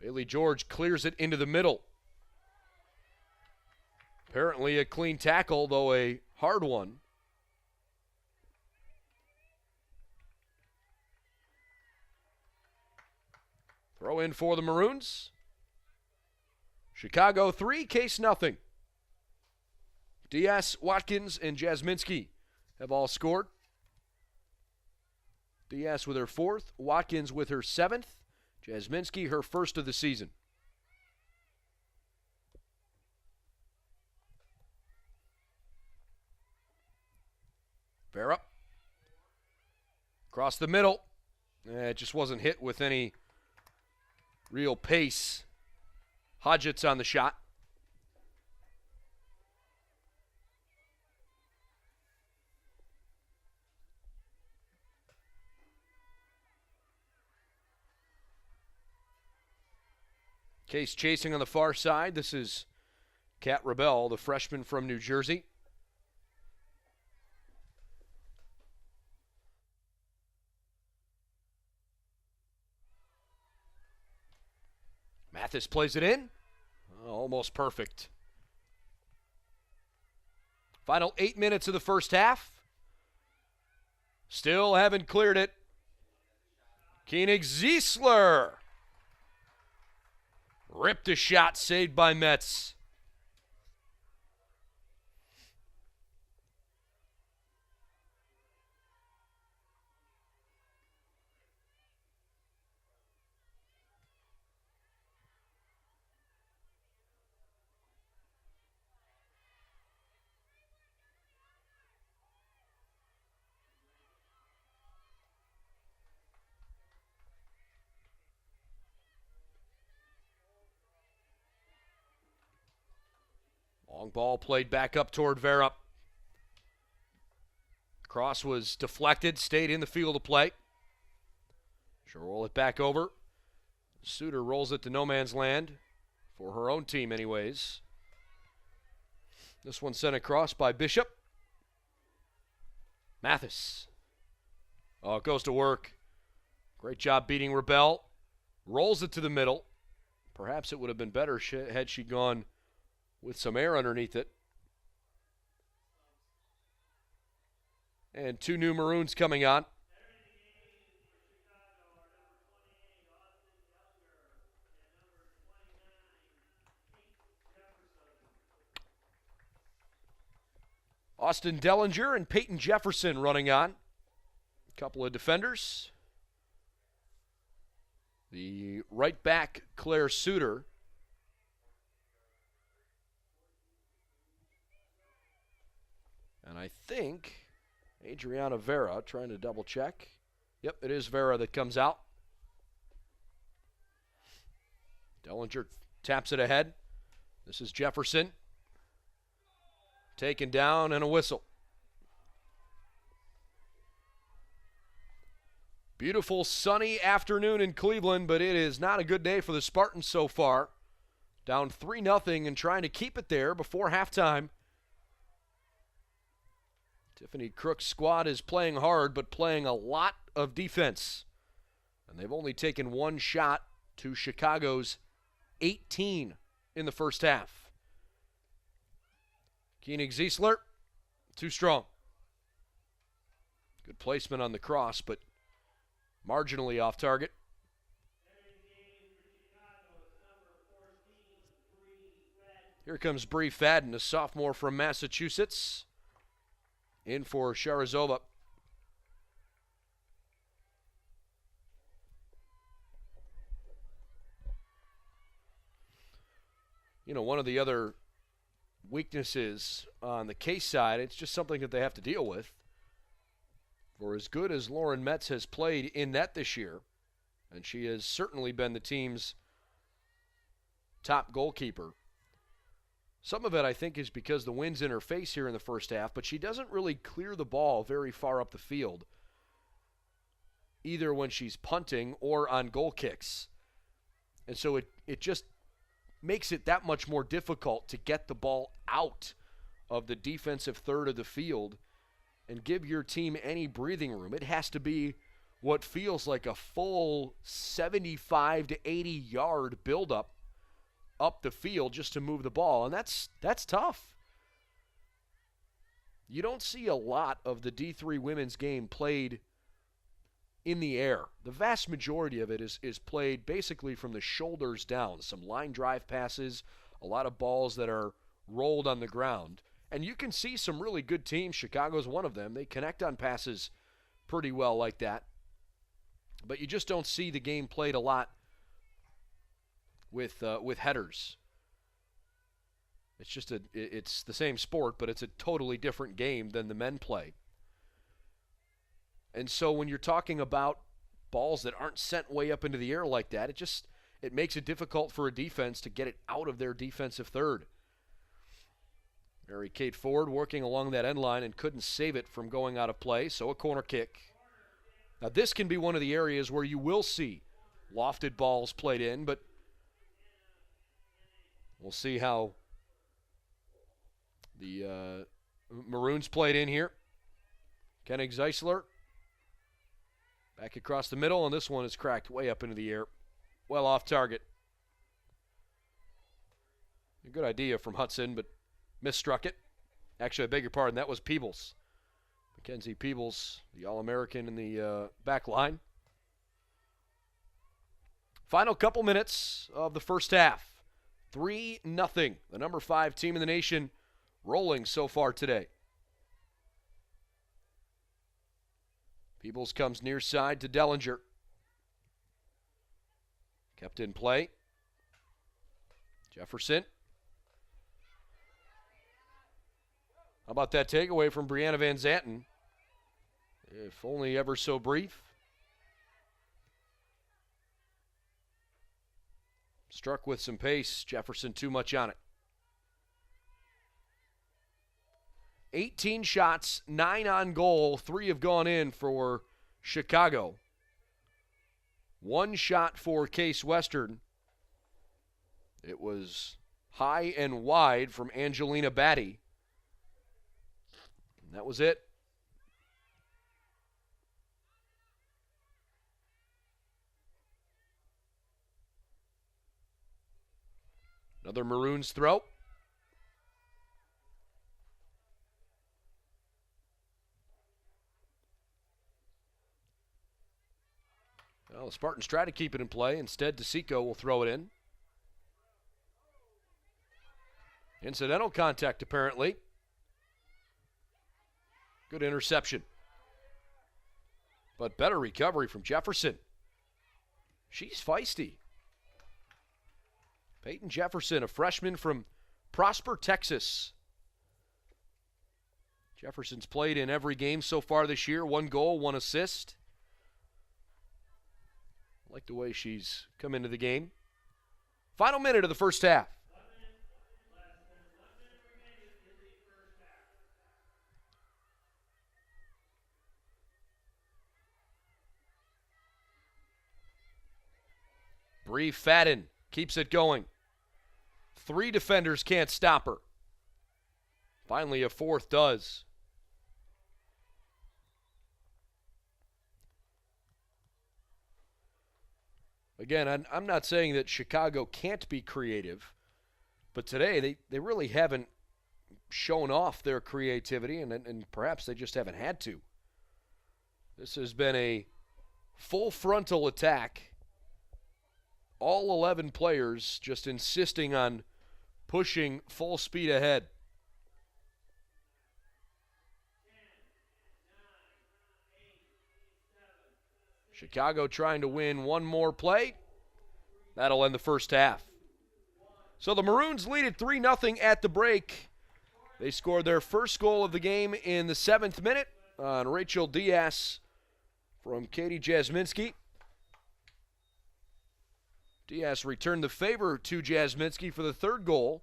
Bailey George clears it into the middle. Apparently a clean tackle, though a hard one. Throw in for the Maroons. Chicago 3, Case nothing. Diaz, Watkins, and Jasminski have all scored. Diaz with her 4th, Watkins with her 7th, Jasminski her 1st of the season. Vera. Across the middle. It just wasn't hit with any real pace. Hodgetts on the shot. Case chasing on the far side. This is Kat Rebel, the freshman from New Jersey. Mathis plays it in. Almost perfect. Final 8 minutes of the first half. Still haven't cleared it. Koenig Ziesler. Ripped a shot, saved by Metz. Long ball played back up toward Vera. Cross was deflected, stayed in the field of play. She'll roll it back over. Suter rolls it to no man's land, for her own team anyways. This one sent across by Bishop. Mathis. Oh, it goes to work. Great job beating Rebel. Rolls it to the middle. Perhaps it would have been better had she gone with some air underneath it. And two new Maroons coming on. Austin Dellinger and Peyton Jefferson running on. A couple of defenders. The right back, Claire Suter. And I think Adriana Vera, trying to double check. Yep, it is Vera that comes out. Dellinger taps it ahead. This is Jefferson. Taken down and a whistle. Beautiful sunny afternoon in Cleveland, but it is not a good day for the Spartans so far. Down 3-0 and trying to keep it there before halftime. Tiffany Crook's squad is playing hard, but playing a lot of defense. And they've only taken one shot to Chicago's 18 in the first half. Koenig Ziesler, too strong. Good placement on the cross, but marginally off target. Here comes Bree Fadden, a sophomore from Massachusetts. In for Sharazova. You know, one of the other weaknesses on the Case side, it's just something that they have to deal with. For as good as Lauren Metz has played in net this year, and she has certainly been the team's top goalkeeper, some of it, I think, is because the wind's in her face here in the first half, but she doesn't really clear the ball very far up the field, either when she's punting or on goal kicks. And so it just makes it that much more difficult to get the ball out of the defensive third of the field and give your team any breathing room. It has to be what feels like a full 75 to 80-yard buildup up the field just to move the ball, and that's tough. You don't see a lot of the D3 women's game played in the air. The vast majority of it is played basically from the shoulders down. Some line drive passes, a lot of balls that are rolled on the ground. And you can see some really good teams. Chicago's one of them. They connect on passes pretty well like that. But you just don't see the game played a lot with headers. It's the same sport, but it's a totally different game than the men play. And so when you're talking about balls that aren't sent way up into the air like that, it makes it difficult for a defense to get it out of their defensive third. Mary Kate Ford working along that end line and couldn't save it from going out of play, so a corner kick. Now this can be one of the areas where you will see lofted balls played in, but We'll see how the Maroons played in here. Kennig Zeisler back across the middle, and this one is cracked way up into the air. Well off target. A good idea from Hudson, but misstruck it. Actually, I beg your pardon, that was Peebles. Mackenzie Peebles, the All-American in the back line. Final couple minutes of the first half. 3-0. The number 5 team in the nation rolling so far today. Peebles comes near side to Dellinger. Kept in play. Jefferson. How about that takeaway from Brianna Van Zanten? If only ever so brief. Struck with some pace. Jefferson too much on it. 18 shots, 9 on goal. 3 have gone in for Chicago. 1 shot for Case Western. It was high and wide from Angelina Batty. And that was it. Another Maroons throw. Well, the Spartans try to keep it in play. Instead, DeSico will throw it in. Incidental contact, apparently. Good interception. But better recovery from Jefferson. She's feisty. Peyton Jefferson, a freshman from Prosper, Texas. Jefferson's played in every game so far this year. 1 goal, 1 assist. I like the way she's come into the game. Final minute of the first half. Bree Fadden keeps it going. 3 defenders can't stop her. Finally, a 4th does. Again, I'm not saying that Chicago can't be creative, but today they really haven't shown off their creativity, and perhaps they just haven't had to. This has been a full frontal attack. All 11 players just insisting on pushing full speed ahead. Chicago trying to win one more play. That'll end the first half. So the Maroons lead it 3-0 at the break. They scored their first goal of the game in the 7th minute on Rachel Diaz from Katie Jasminski. Diaz returned the favor to Jasminski for the 3rd goal.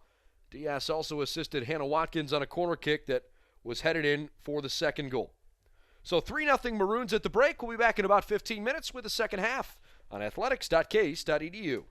Diaz also assisted Hannah Watkins on a corner kick that was headed in for the 2nd goal. So 3-0 Maroons at the break. We'll be back in about 15 minutes with the second half on athletics.case.edu.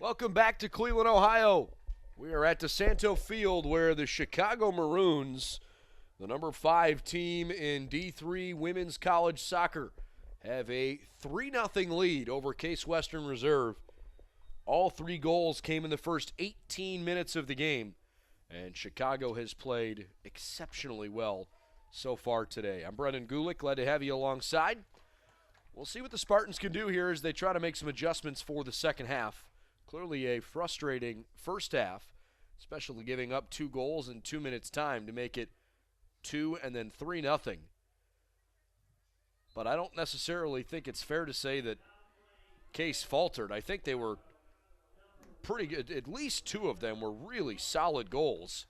Welcome back to Cleveland, Ohio. We are at DeSanto Field where the Chicago Maroons, the number 5 team in D3 women's college soccer, have a 3-0 lead over Case Western Reserve. All 3 goals came in the first 18 minutes of the game, and Chicago has played exceptionally well so far today. I'm Brendan Gulick, glad to have you alongside. We'll see what the Spartans can do here as they try to make some adjustments for the second half. Clearly a frustrating first half, especially giving up 2 goals in 2 minutes' time to make it 2 and then 3-0. But I don't necessarily think it's fair to say that Case faltered. I think they were pretty good. At least 2 of them were really solid goals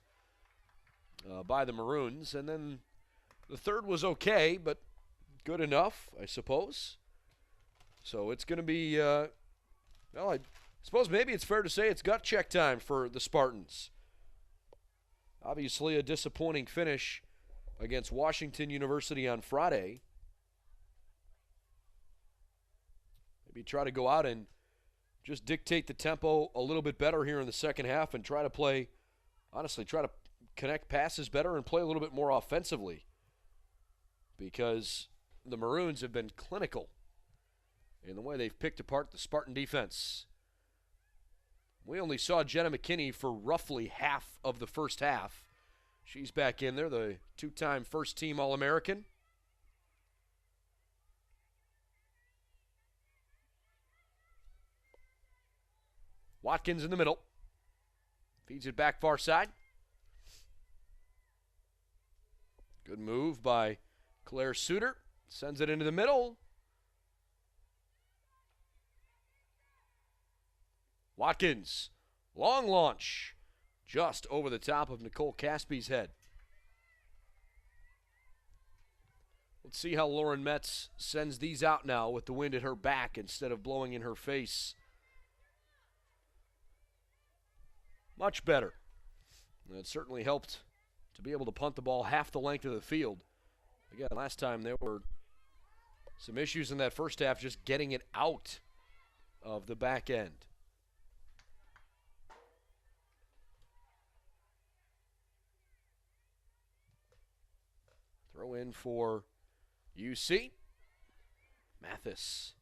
by the Maroons. And then the third was okay, but good enough, I suppose. So it's going to be, I suppose maybe it's fair to say it's gut check time for the Spartans. Obviously a disappointing finish against Washington University on Friday. Maybe try to go out and just dictate the tempo a little bit better here in the second half and try to connect passes better and play a little bit more offensively. Because the Maroons have been clinical in the way they've picked apart the Spartan defense. We only saw Jenna McKinney for roughly half of the first half. She's back in there, the 2-time first-team All-American. Watkins in the middle. Feeds it back far side. Good move by Claire Suter. Sends it into the middle. Watkins, long launch, just over the top of Nicole Caspy's head. Let's see how Lauren Metz sends these out now with the wind at her back instead of blowing in her face. Much better. It certainly helped to be able to punt the ball half the length of the field. Again, last time there were some issues in that first half just getting it out of the back end. Throw in for UC. Mathis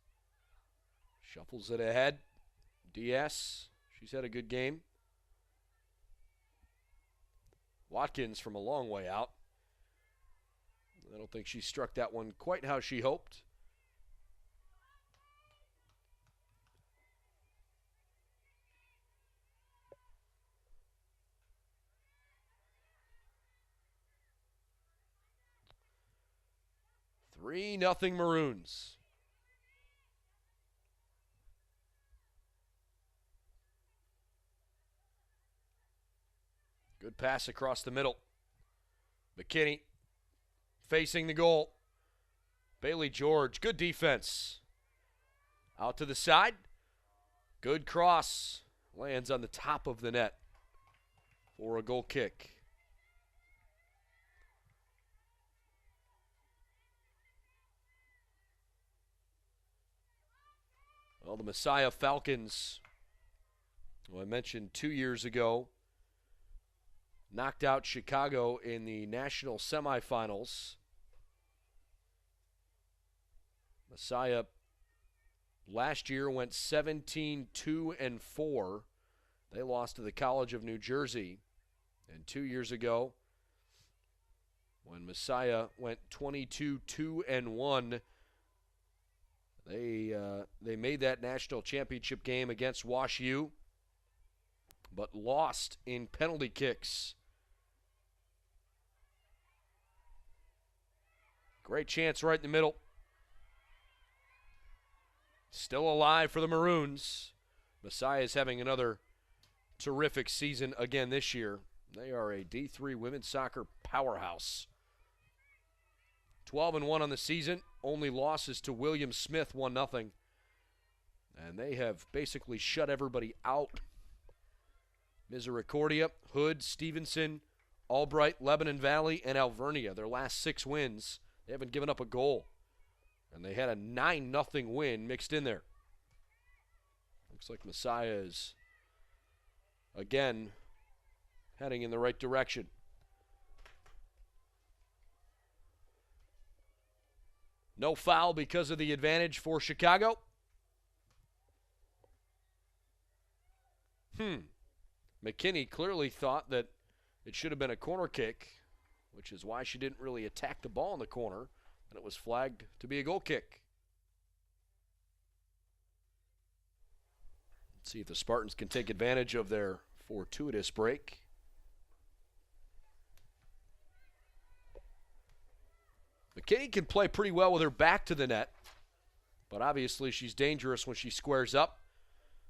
shuffles it ahead. DS, she's had a good game. Watkins from a long way out. I don't think she struck that one quite how she hoped. Nothing Maroons. Good pass across the middle. McKinney facing the goal. Bailey George, good defense. Out to the side. Good cross. Lands on the top of the net for a goal kick. Well, the Messiah Falcons, who I mentioned 2 years ago, knocked out Chicago in the national semifinals. Messiah last year went 17-2-4. They lost to the College of New Jersey. And 2 years ago, when Messiah went 22-2-1, they made that national championship game against Wash U, but lost in penalty kicks. Great chance right in the middle. Still alive for the Maroons. Messiah is having another terrific season again this year. They are a D3 women's soccer powerhouse. 12-1 on the season. Only losses to William Smith, 1-0. And they have basically shut everybody out. Misericordia, Hood, Stevenson, Albright, Lebanon Valley, and Alvernia. Their last 6 wins, they haven't given up a goal. And they had a 9-0 win mixed in there. Looks like Messiah is again, heading in the right direction. No foul because of the advantage for Chicago. McKinney clearly thought that it should have been a corner kick, which is why she didn't really attack the ball in the corner, and it was flagged to be a goal kick. Let's see if the Spartans can take advantage of their fortuitous break. McKinney can play pretty well with her back to the net, but obviously she's dangerous when she squares up.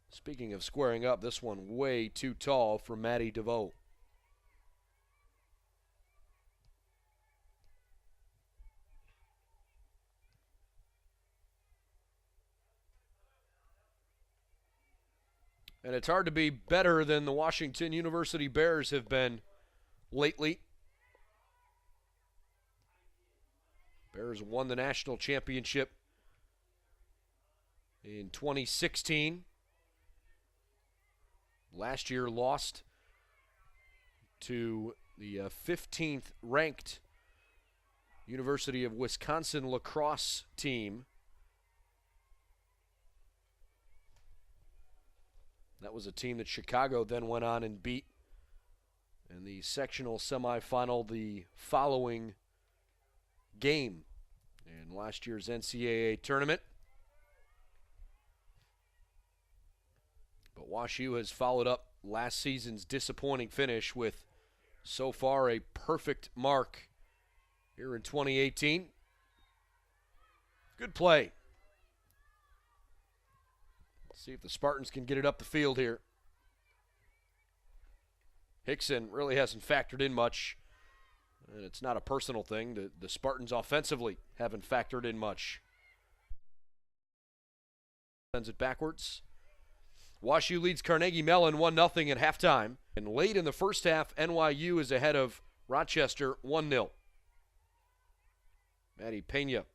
Speaking of squaring up, this one way too tall for Maddie DeVoe. And it's hard to be better than the Washington University Bears have been lately. Bears won the national championship in 2016. Last year lost to the 15th ranked University of Wisconsin lacrosse team. That was a team that Chicago then went on and beat in the sectional semifinal the following game in last year's NCAA tournament. But WashU has followed up last season's disappointing finish with so far a perfect mark here in 2018. Good play. Let's see if the Spartans can get it up the field here. Hickson really hasn't factored in much. And it's not a personal thing. The Spartans offensively haven't factored in much. Sends it backwards. WashU leads Carnegie Mellon 1-0 at halftime. And late in the first half, NYU is ahead of Rochester 1-0. Maddie Pena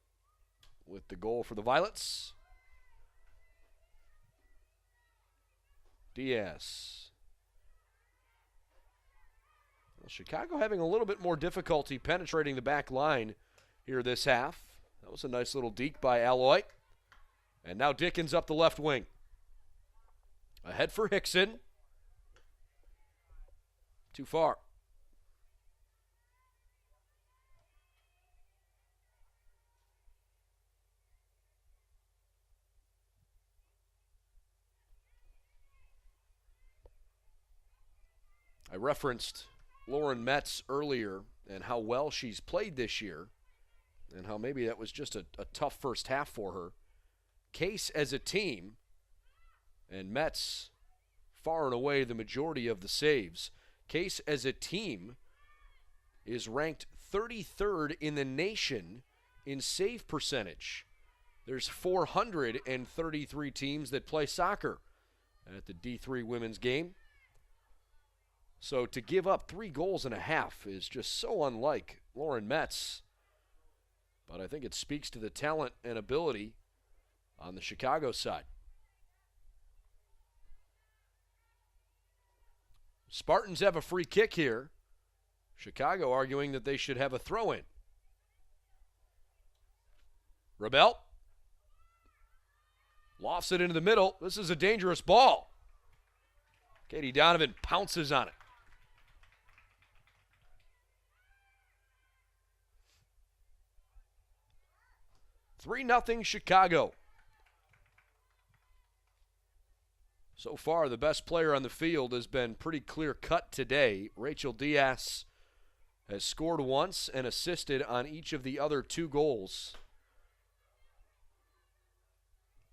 with the goal for the Violets. Diaz. Well, Chicago having a little bit more difficulty penetrating the back line here this half. That was a nice little deke by Alloy. And now Dickens up the left wing. Ahead for Hickson. Too far. I referenced Lauren Metz earlier and how well she's played this year and how maybe that was just a tough first half for her. Case as a team, and Metz far and away the majority of the saves. Case as a team is ranked 33rd in the nation in save percentage. There's 433 teams that play soccer at the D3 women's game. So to give up 3 goals and a half is just so unlike Lauren Metz. But I think it speaks to the talent and ability on the Chicago side. Spartans have a free kick here. Chicago arguing that they should have a throw-in. Rebel lofts it into the middle. This is a dangerous ball. Katie Donovan pounces on it. 3-0 Chicago. So far, the best player on the field has been pretty clear-cut today. Rachel Diaz has scored once and assisted on each of the other 2 goals.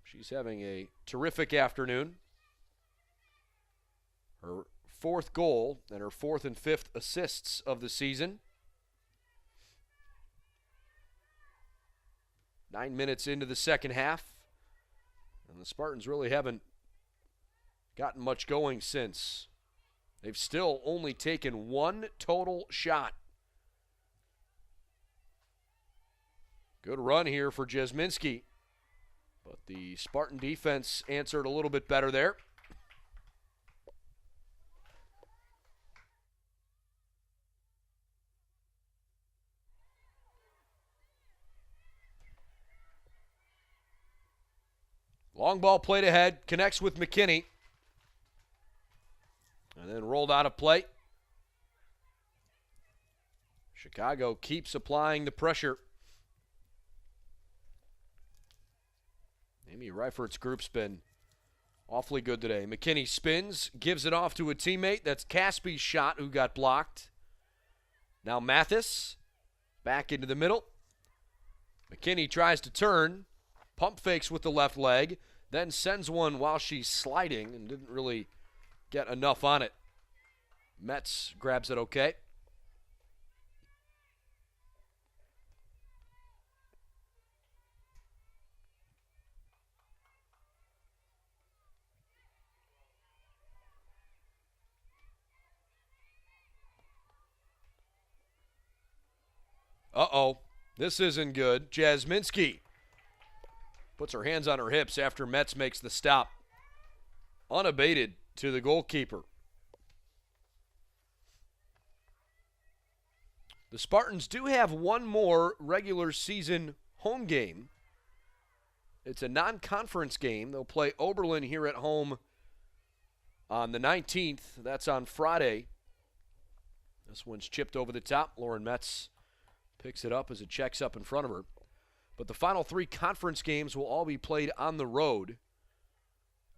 She's having a terrific afternoon. Her 4th goal and her 4th and 5th assists of the season. 9 minutes into the second half. And the Spartans really haven't gotten much going since. They've still only taken 1 total shot. Good run here for Jesminski. But the Spartan defense answered a little bit better there. Long ball played ahead, connects with McKinney. And then rolled out of play. Chicago keeps applying the pressure. Amy Reifert's group's been awfully good today. McKinney spins, gives it off to a teammate. That's Caspy's shot who got blocked. Now Mathis back into the middle. McKinney tries to turn, pump fakes with the left leg, then sends one while she's sliding and didn't really get enough on it. Metz grabs it okay. Uh-oh, this isn't good. Jasminski puts her hands on her hips after Metz makes the stop. Unabated to the goalkeeper. The Spartans do have one more regular season home game. It's a non-conference game. They'll play Oberlin here at home on the 19th. That's on Friday. This one's chipped over the top. Lauren Metz picks it up as it checks up in front of her. But the final three conference games will all be played on the road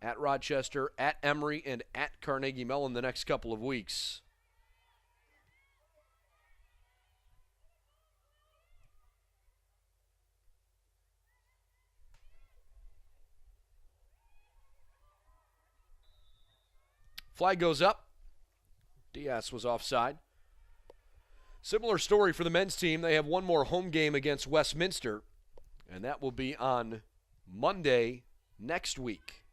at Rochester, at Emory, and at Carnegie Mellon the next couple of weeks. Flag goes up. Diaz was offside. Similar story for the men's team. They have one more home game against Westminster, and that will be on Monday next week.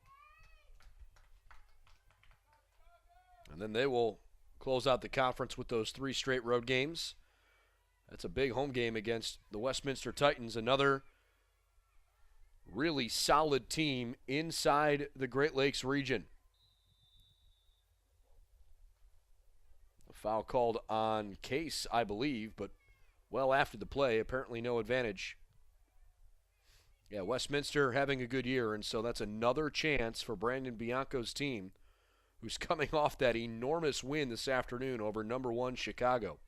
And then they will close out the conference with those 3 straight road games. That's a big home game against the Westminster Titans, another really solid team inside the Great Lakes region. Foul called on Case, I believe, but well after the play, apparently no advantage. Yeah, Westminster having a good year, and so that's another chance for Brandon Bianco's team, who's coming off that enormous win this afternoon over number 1 Chicago.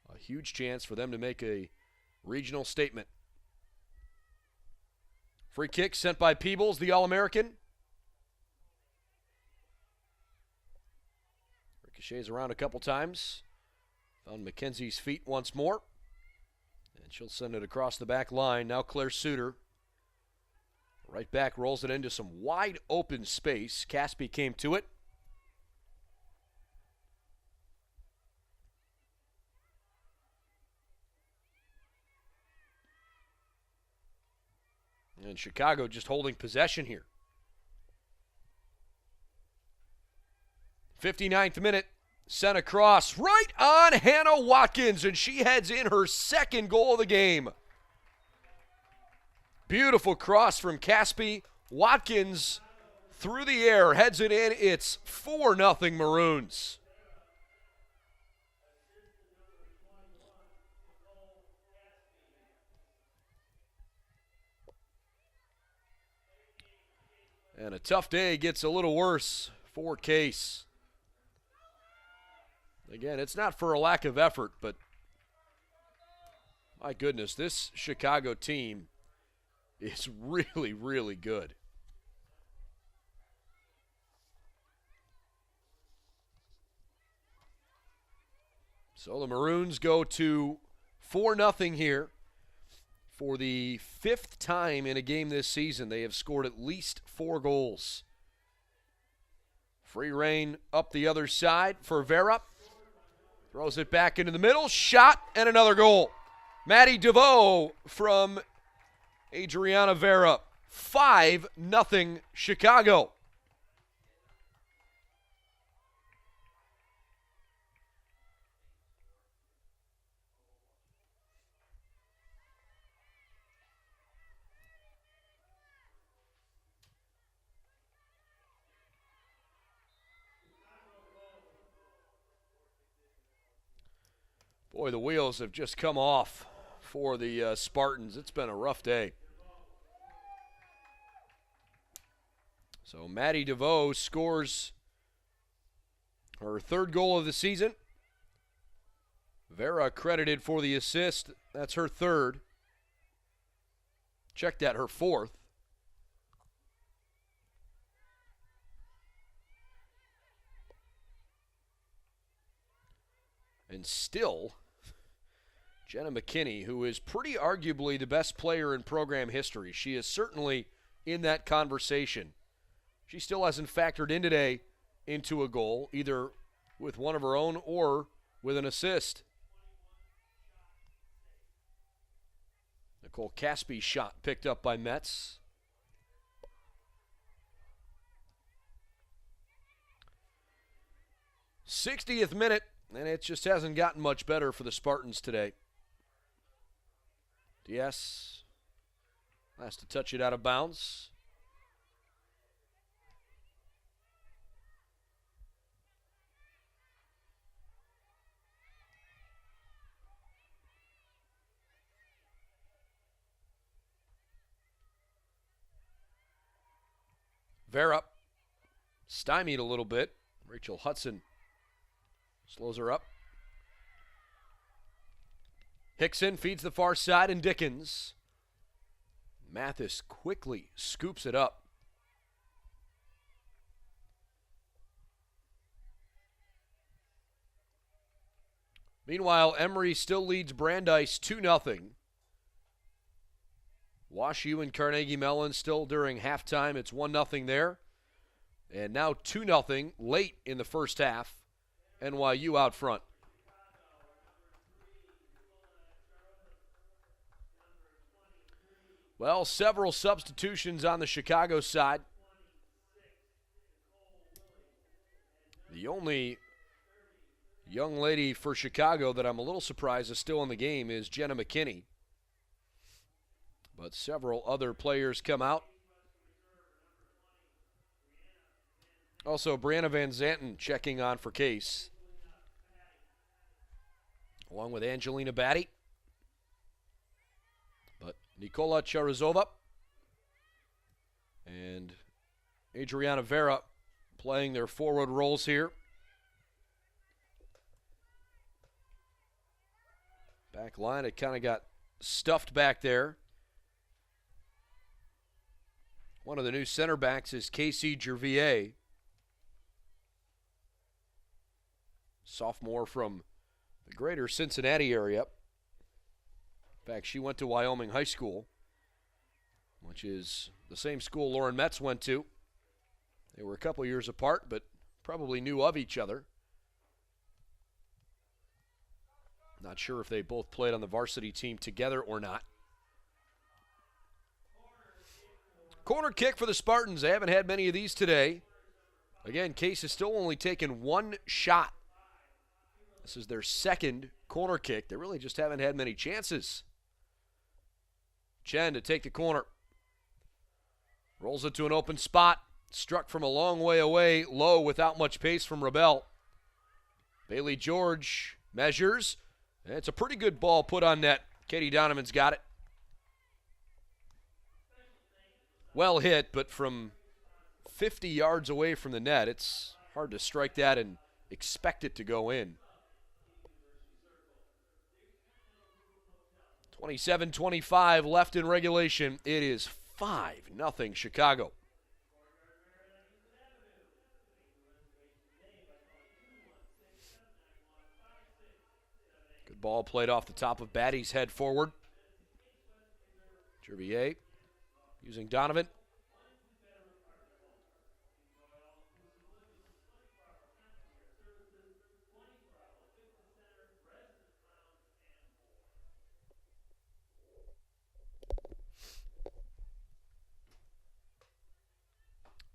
A huge chance for them to make a regional statement. Free kick sent by Peebles, the All-American. Ricochets around a couple times. Found McKenzie's feet once more. And she'll send it across the back line. Now Claire Suter. Right back rolls it into some wide open space. Caspy came to it. And Chicago just holding possession here. 59th minute, sent across right on Hannah Watkins, and she heads in her second goal of the game. Beautiful cross from Caspy. Watkins through the air, heads it in. It's 4-0 Maroons. And a tough day gets a little worse for Case. Again, it's not for a lack of effort, but my goodness, this Chicago team is really, really good. So the Maroons go to 4-0 here. For the 5th time in a game this season, they have scored at least 4 goals. Free rein up the other side for Vera. Throws it back into the middle. Shot and another goal. Maddie DeVoe from Adriana Vera. 5-0 Chicago. Boy, the wheels have just come off for the Spartans. It's been a rough day. So Maddie DeVoe scores her third goal of the season. Vera credited for the assist. That's her third. Check that, her fourth. And still, Jenna McKinney, who is pretty arguably the best player in program history. She is certainly in that conversation. She still hasn't factored in today into a goal, either with one of her own or with an assist. Nicole Caspy's shot picked up by Metz. 60th minute, and it just hasn't gotten much better for the Spartans today. Diaz has to touch it out of bounds. Vera stymied a little bit. Rachel Hudson slows her up. Hickson feeds the far side, and Dickens. Mathis quickly scoops it up. Meanwhile, Emory still leads Brandeis 2-0. Wash U and Carnegie Mellon still during halftime. It's 1-0 there. And now 2-0 late in the first half. NYU out front. Well, several substitutions on the Chicago side. The only young lady for Chicago that I'm a little surprised is still in the game is Jenna McKinney. But several other players come out. Also, Brianna Van Zanten checking on for Case, along with Angelina Batty. But Nikola Charazova and Adriana Vera playing their forward roles here. Back line, it kind of got stuffed back there. One of the new center backs is Casey Gervier, sophomore from the greater Cincinnati area. In fact, she went to Wyoming High School, which is the same school Lauren Metz went to. They were a couple years apart, but probably knew of each other. Not sure if they both played on the varsity team together or not. Corner kick for the Spartans. They haven't had many of these today. Again, Case has still only taken one shot. This is their second corner kick. They really just haven't had many chances. Chen to take the corner. Rolls it to an open spot. Struck from a long way away, low without much pace from Rebel. Bailey George measures. And it's a pretty good ball put on net. Katie Donovan's got it. Well hit, but from 50 yards away from the net, it's hard to strike that and expect it to go in. 27-25 left in regulation. It is 5-0 Chicago. Good ball played off the top of Batty's head forward. Gervier using Donovan.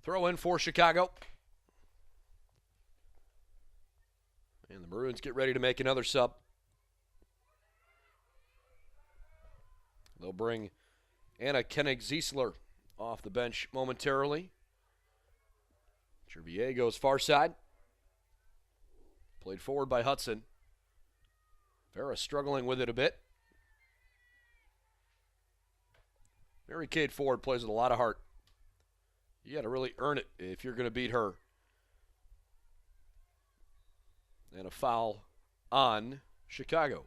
Throw in for Chicago. And the Maroons get ready to make another sub. They'll bring Anna Koenig-Ziesler off the bench momentarily. Gervier goes far side. Played forward by Hudson. Vera struggling with it a bit. Mary Kate Ford plays with a lot of heart. You got to really earn it if you're going to beat her. And a foul on Chicago.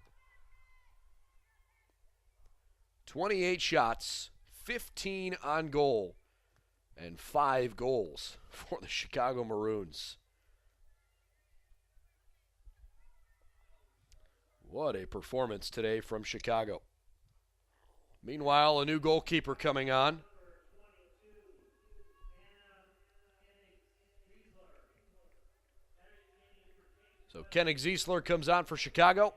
28 shots, 15 on goal, and 5 goals for the Chicago Maroons. What a performance today from Chicago. Meanwhile, a new goalkeeper coming on. So Kennick Ziesler comes on for Chicago.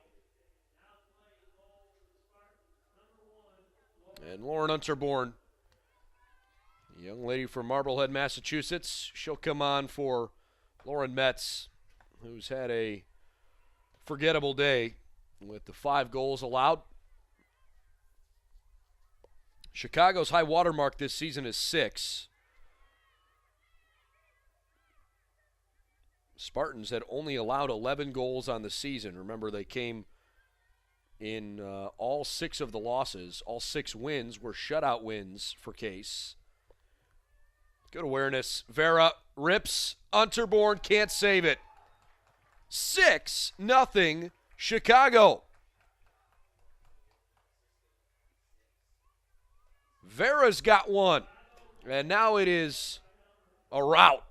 And Lauren Unterborn, a young lady from Marblehead, Massachusetts. She'll come on for Lauren Metz, who's had a forgettable day with the 5 goals allowed. Chicago's high water mark this season is 6. Spartans had only allowed 11 goals on the season. Remember, they came in all 6 of the losses. All 6 wins were shutout wins for Case. Good awareness. Vera rips. Unterborn can't save it. 6-0 Chicago. Vera's got one. And now it is a rout.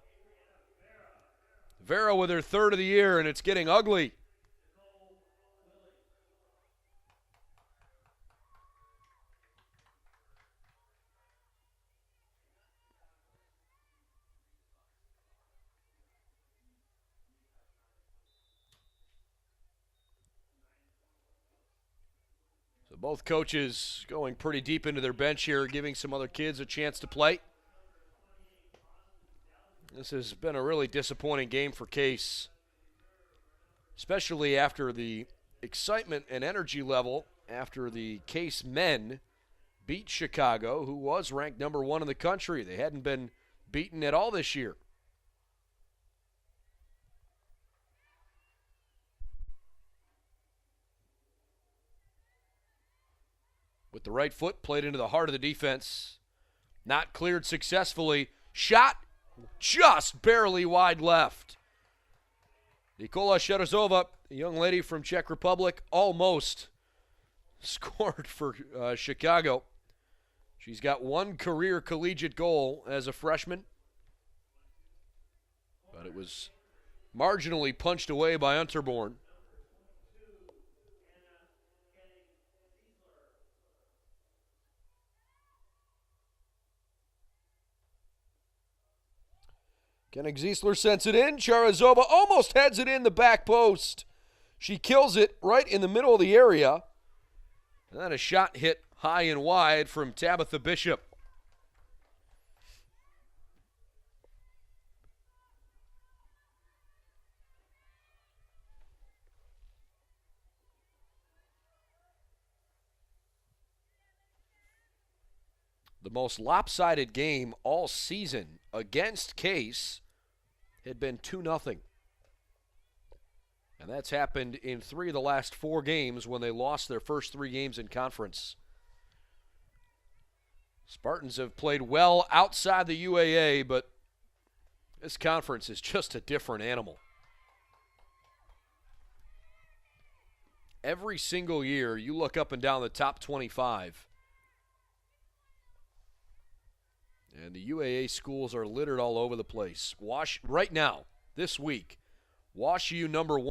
Vera with her 3rd of the year, and it's getting ugly. So both coaches going pretty deep into their bench here, giving some other kids a chance to play. This has been a really disappointing game for Case, especially after the excitement and energy level after the Case men beat Chicago, who was ranked number 1 in the country. They hadn't been beaten at all this year. With the right foot, played into the heart of the defense. Not cleared successfully. Shot just barely wide left. Nikola Sherazova, a young lady from Czech Republic, almost scored for Chicago. She's got 1 career collegiate goal as a freshman, but it was marginally punched away by Unterborn. Kennick Ziesler sends it in. Charazova almost heads it in the back post. She kills it right in the middle of the area. And then a shot hit high and wide from Tabitha Bishop. The most lopsided game all season against Case had been 2-0. And that's happened in 3 of the last 4 games when they lost their first 3 games in conference. Spartans have played well outside the UAA, but this conference is just a different animal. Every single year, you look up and down the top 25, and the UAA schools are littered all over the place. Right now, this week, Wash U number 1,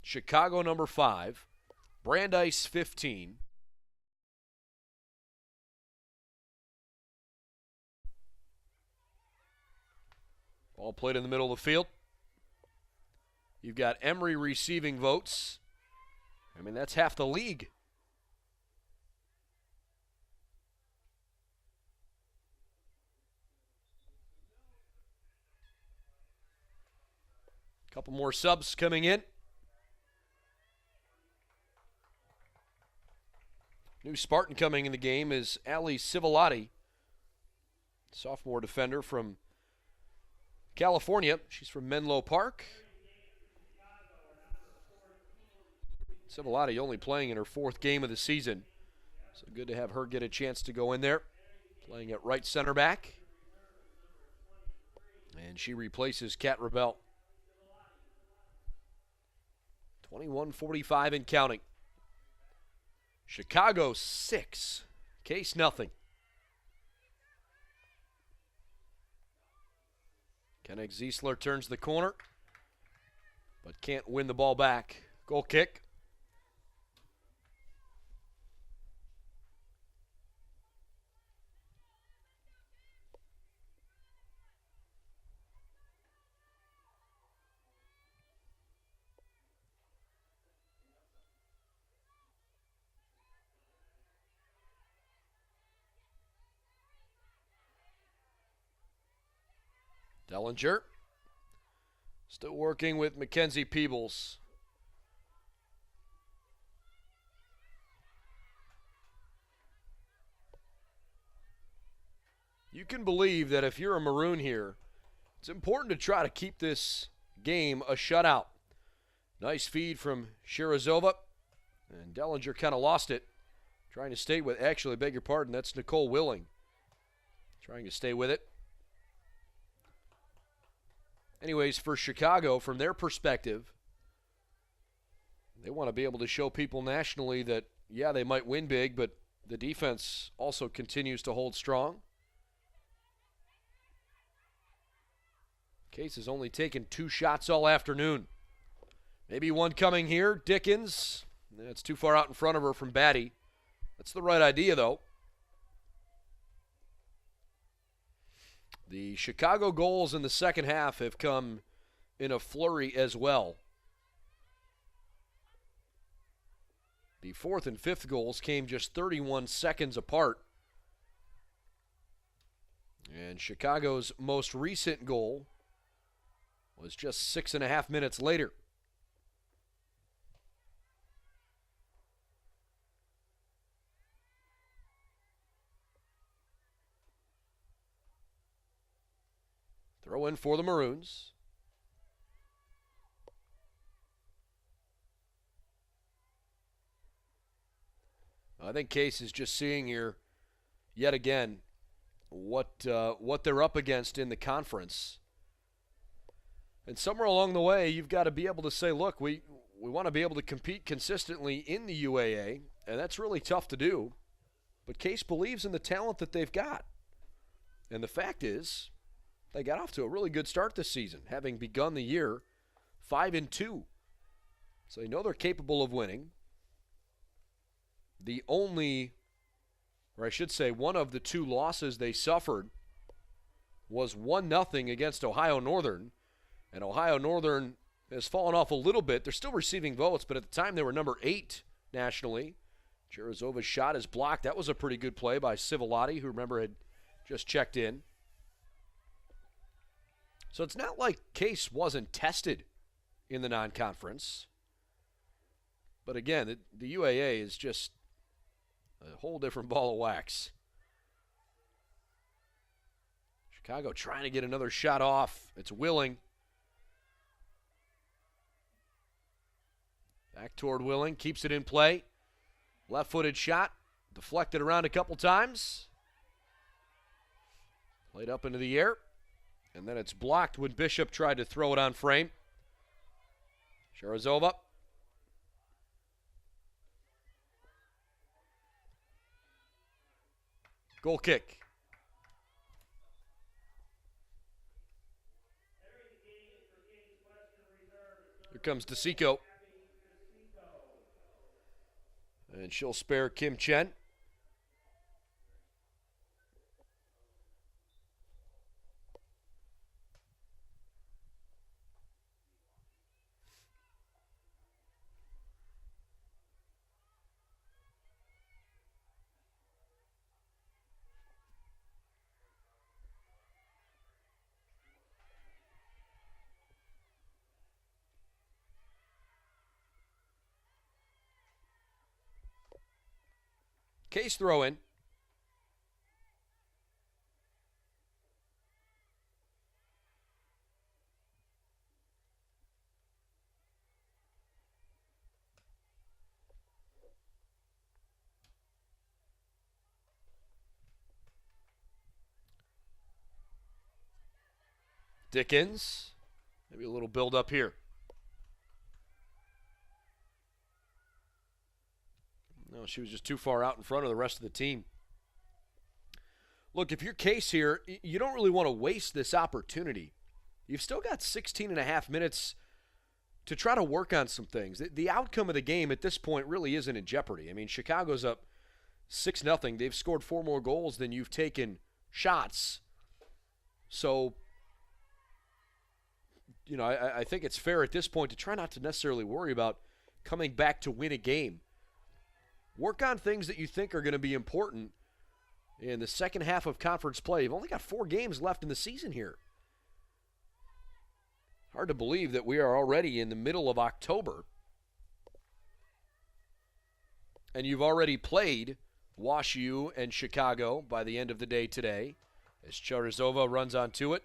Chicago number 5, Brandeis 15, all played in the middle of the field. You've got Emory receiving votes. I mean, that's half the league. Couple more subs coming in. New Spartan coming in the game is Ali Civilotti, sophomore defender from California. She's from Menlo Park. Civilotti only playing in her 4th game of the season, so good to have her get a chance to go in there. playing at right center back. And she replaces Kat Rebel. 21:45 and counting. Chicago 6, Case nothing. Kennick Ziesler turns the corner, but can't win the ball back. Goal kick. Dellinger still working with Mackenzie Peebles. You can believe that if you're a Maroon here, it's important to try to keep this game a shutout. Nice feed from Shirazova, and Dellinger kind of lost it. Trying to stay with, actually, beg your pardon, that's Nicole Willing. Trying to stay with it. Anyways, for Chicago, from their perspective, they want to be able to show people nationally that, yeah, they might win big, but the defense also continues to hold strong. Case has only taken 2 shots all afternoon. Maybe one coming here. Dickens. That's too far out in front of her from Batty. That's the right idea, though. The Chicago goals in the second half have come in a flurry as well. The fourth and fifth goals came just 31 seconds apart. And Chicago's most recent goal was just 6.5 minutes later. Throw in for the Maroons. I think Case is just seeing here, yet again, what they're up against in the conference. And somewhere along the way, you've got to be able to say, look, we want to be able to compete consistently in the UAA, and that's really tough to do. But Case believes in the talent that they've got. And the fact is, they got off to a really good start this season, having begun the year 5-2. So they know they're capable of winning. The only, or I should say, one of the 2 losses they suffered was 1-0 against Ohio Northern. And Ohio Northern has fallen off a little bit. They're still receiving votes, but at the time they were number 8 nationally. Chirizova's shot is blocked. That was a pretty good play by Civilotti, who, remember, had just checked in. So it's not like Case wasn't tested in the non-conference. But again, the UAA is just a whole different ball of wax. Chicago trying to get another shot off. It's Willing. Back toward Willing. Keeps it in play. Left-footed shot. Deflected around a couple times. Played up into the air. And then it's blocked when Bishop tried to throw it on frame. Shirazova. Goal kick. Here comes DeSico. And she'll spare Kim Chen. Case throw in. Dickens. Maybe a little build up here. No, she was just too far out in front of the rest of the team. Look, if you're Case here, you don't really want to waste this opportunity. You've still got 16 and a half minutes to try to work on some things. The outcome of the game at this point really isn't in jeopardy. I mean, Chicago's up 6-0. They've scored 4 more goals than you've taken shots. So, you know, I think it's fair at this point to try not to necessarily worry about coming back to win a game. Work on things that you think are going to be important in the second half of conference play. You've only got 4 games left in the season here. Hard to believe that we are already in the middle of October. And you've already played Wash U and Chicago by the end of the day today. As Charizova runs onto it.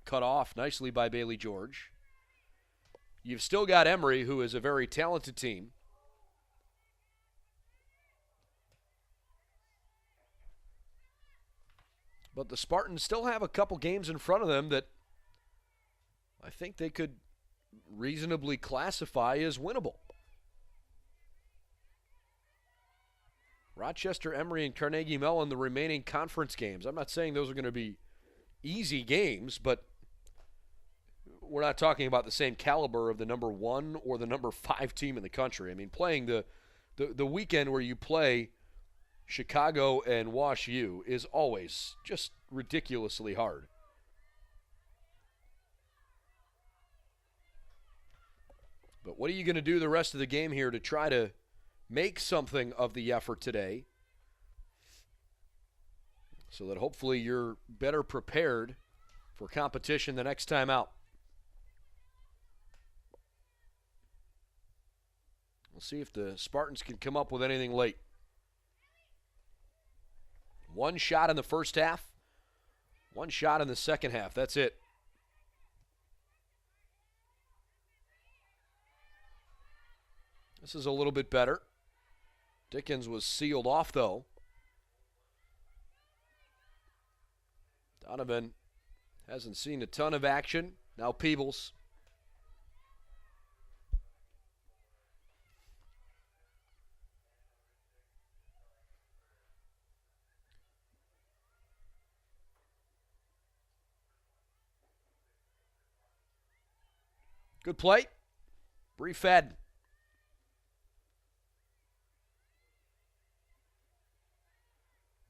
Cut off nicely by Bailey George. You've still got Emory, who is a very talented team. But the Spartans still have a couple games in front of them that I think they could reasonably classify as winnable. Rochester, Emory, and Carnegie Mellon, the remaining conference games. I'm not saying those are going to be easy games, but we're not talking about the same caliber of the number 1 or the number 5 team in the country. I mean, playing the weekend where you play Chicago and Wash U is always just ridiculously hard. But what are you going to do the rest of the game here to try to make something of the effort today so that hopefully you're better prepared for competition the next time out? We'll see if the Spartans can come up with anything late. 1 shot in the first half, 1 shot in the second half. That's it. This is a little bit better. Dickens was sealed off, though. Donovan hasn't seen a ton of action. Now Peebles. Good play. Bree Fadden.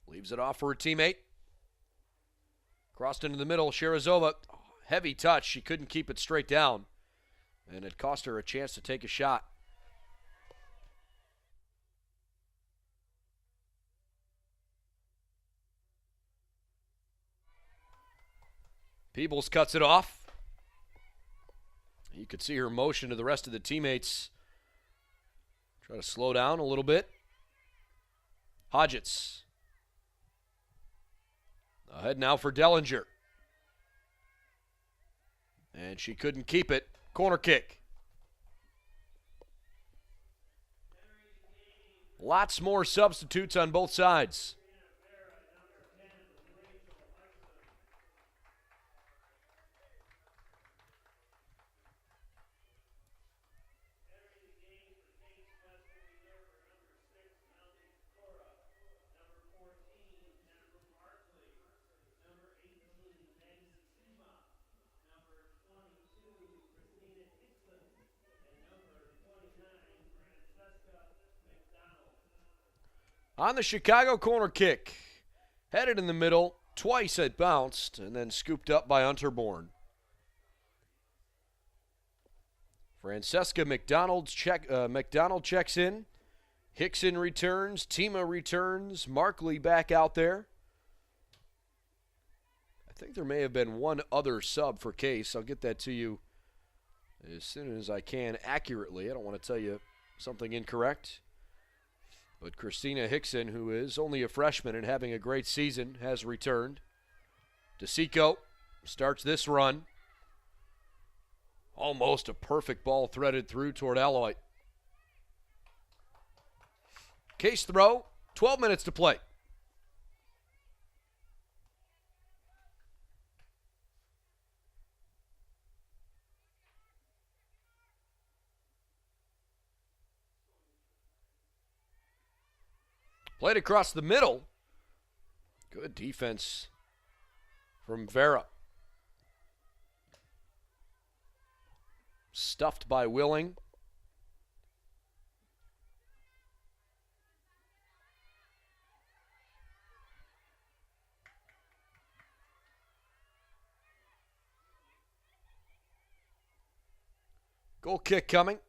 Leaves it off for her teammate. Crossed into the middle. Sharazova, heavy touch. She couldn't keep it straight down. And it cost her a chance to take a shot. Peebles cuts it off. You could see her motion to the rest of the teammates. Try to slow down a little bit. Hodgetts. Ahead now for Dellinger. And she couldn't keep it. Corner kick. Lots more substitutes on both sides. On the Chicago corner kick, headed in the middle, twice it bounced, and then scooped up by Unterborn. Francesca McDonald checks in. Hickson returns. Tima returns. Markley back out there. I think there may have been one other sub for Case. I'll get that to you as soon as I can accurately. I don't want to tell you something incorrect. But Christina Hickson, who is only a freshman and having a great season, has returned. DeSico starts this run. Almost a perfect ball threaded through toward Alloy. Case throw, 12 minutes to play. Played across the middle. Good defense from Vera. Stuffed by Willing. Goal kick coming.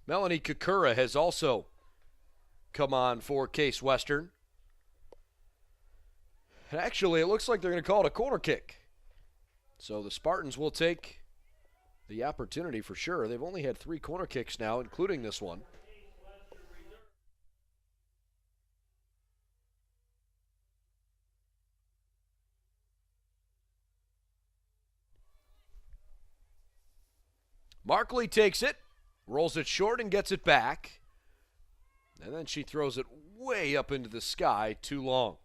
Melanie Kakura has also come on for Case Western. Actually, it looks like they're going to call it a corner kick. So the Spartans will take the opportunity for sure. They've only had 3 corner kicks now, including this one. Markley takes it, rolls it short and gets it back. And then she throws it way up into the sky, too long.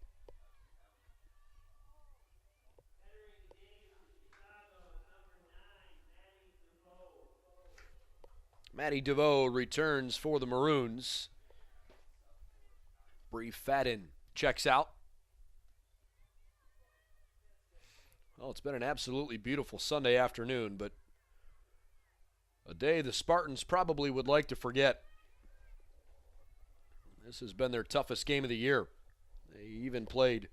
Maddie DeVoe returns for the Maroons. Bree Fadden checks out. Well, it's been an absolutely beautiful Sunday afternoon, but a day the Spartans probably would like to forget. This has been their toughest game of the year. They even played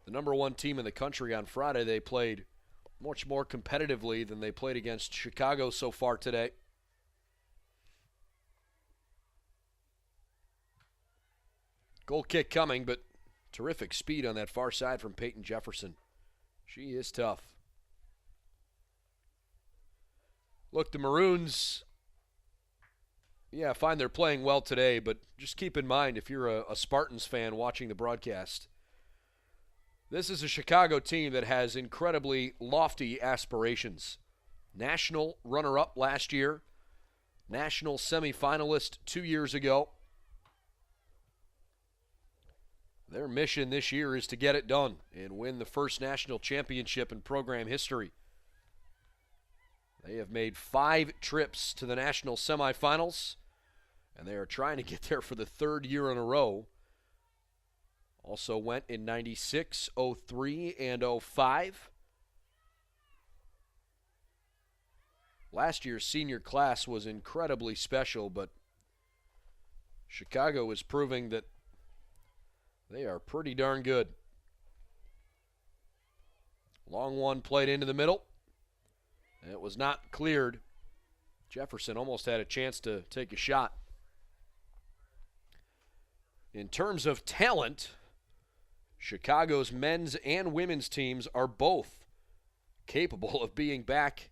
the number 1 team in the country on Friday. They played much more competitively than they played against Chicago so far today. Goal kick coming, but terrific speed on that far side from Peyton Jefferson. She is tough. Look, the Maroons, I find they're playing well today, but just keep in mind, if you're a Spartans fan watching the broadcast, this is a Chicago team that has incredibly lofty aspirations. National runner-up last year, national semifinalist 2 years ago. Their mission this year is to get it done and win the first national championship in program history. They have made 5 trips to the national semifinals, and they are trying to get there for the 3rd year in a row. Also went in 96, 03, and 05. Last year's senior class was incredibly special, but Chicago is proving that they are pretty darn good. Long one played into the middle. It was not cleared. Jefferson almost had a chance to take a shot. In terms of talent, Chicago's men's and women's teams are both capable of being back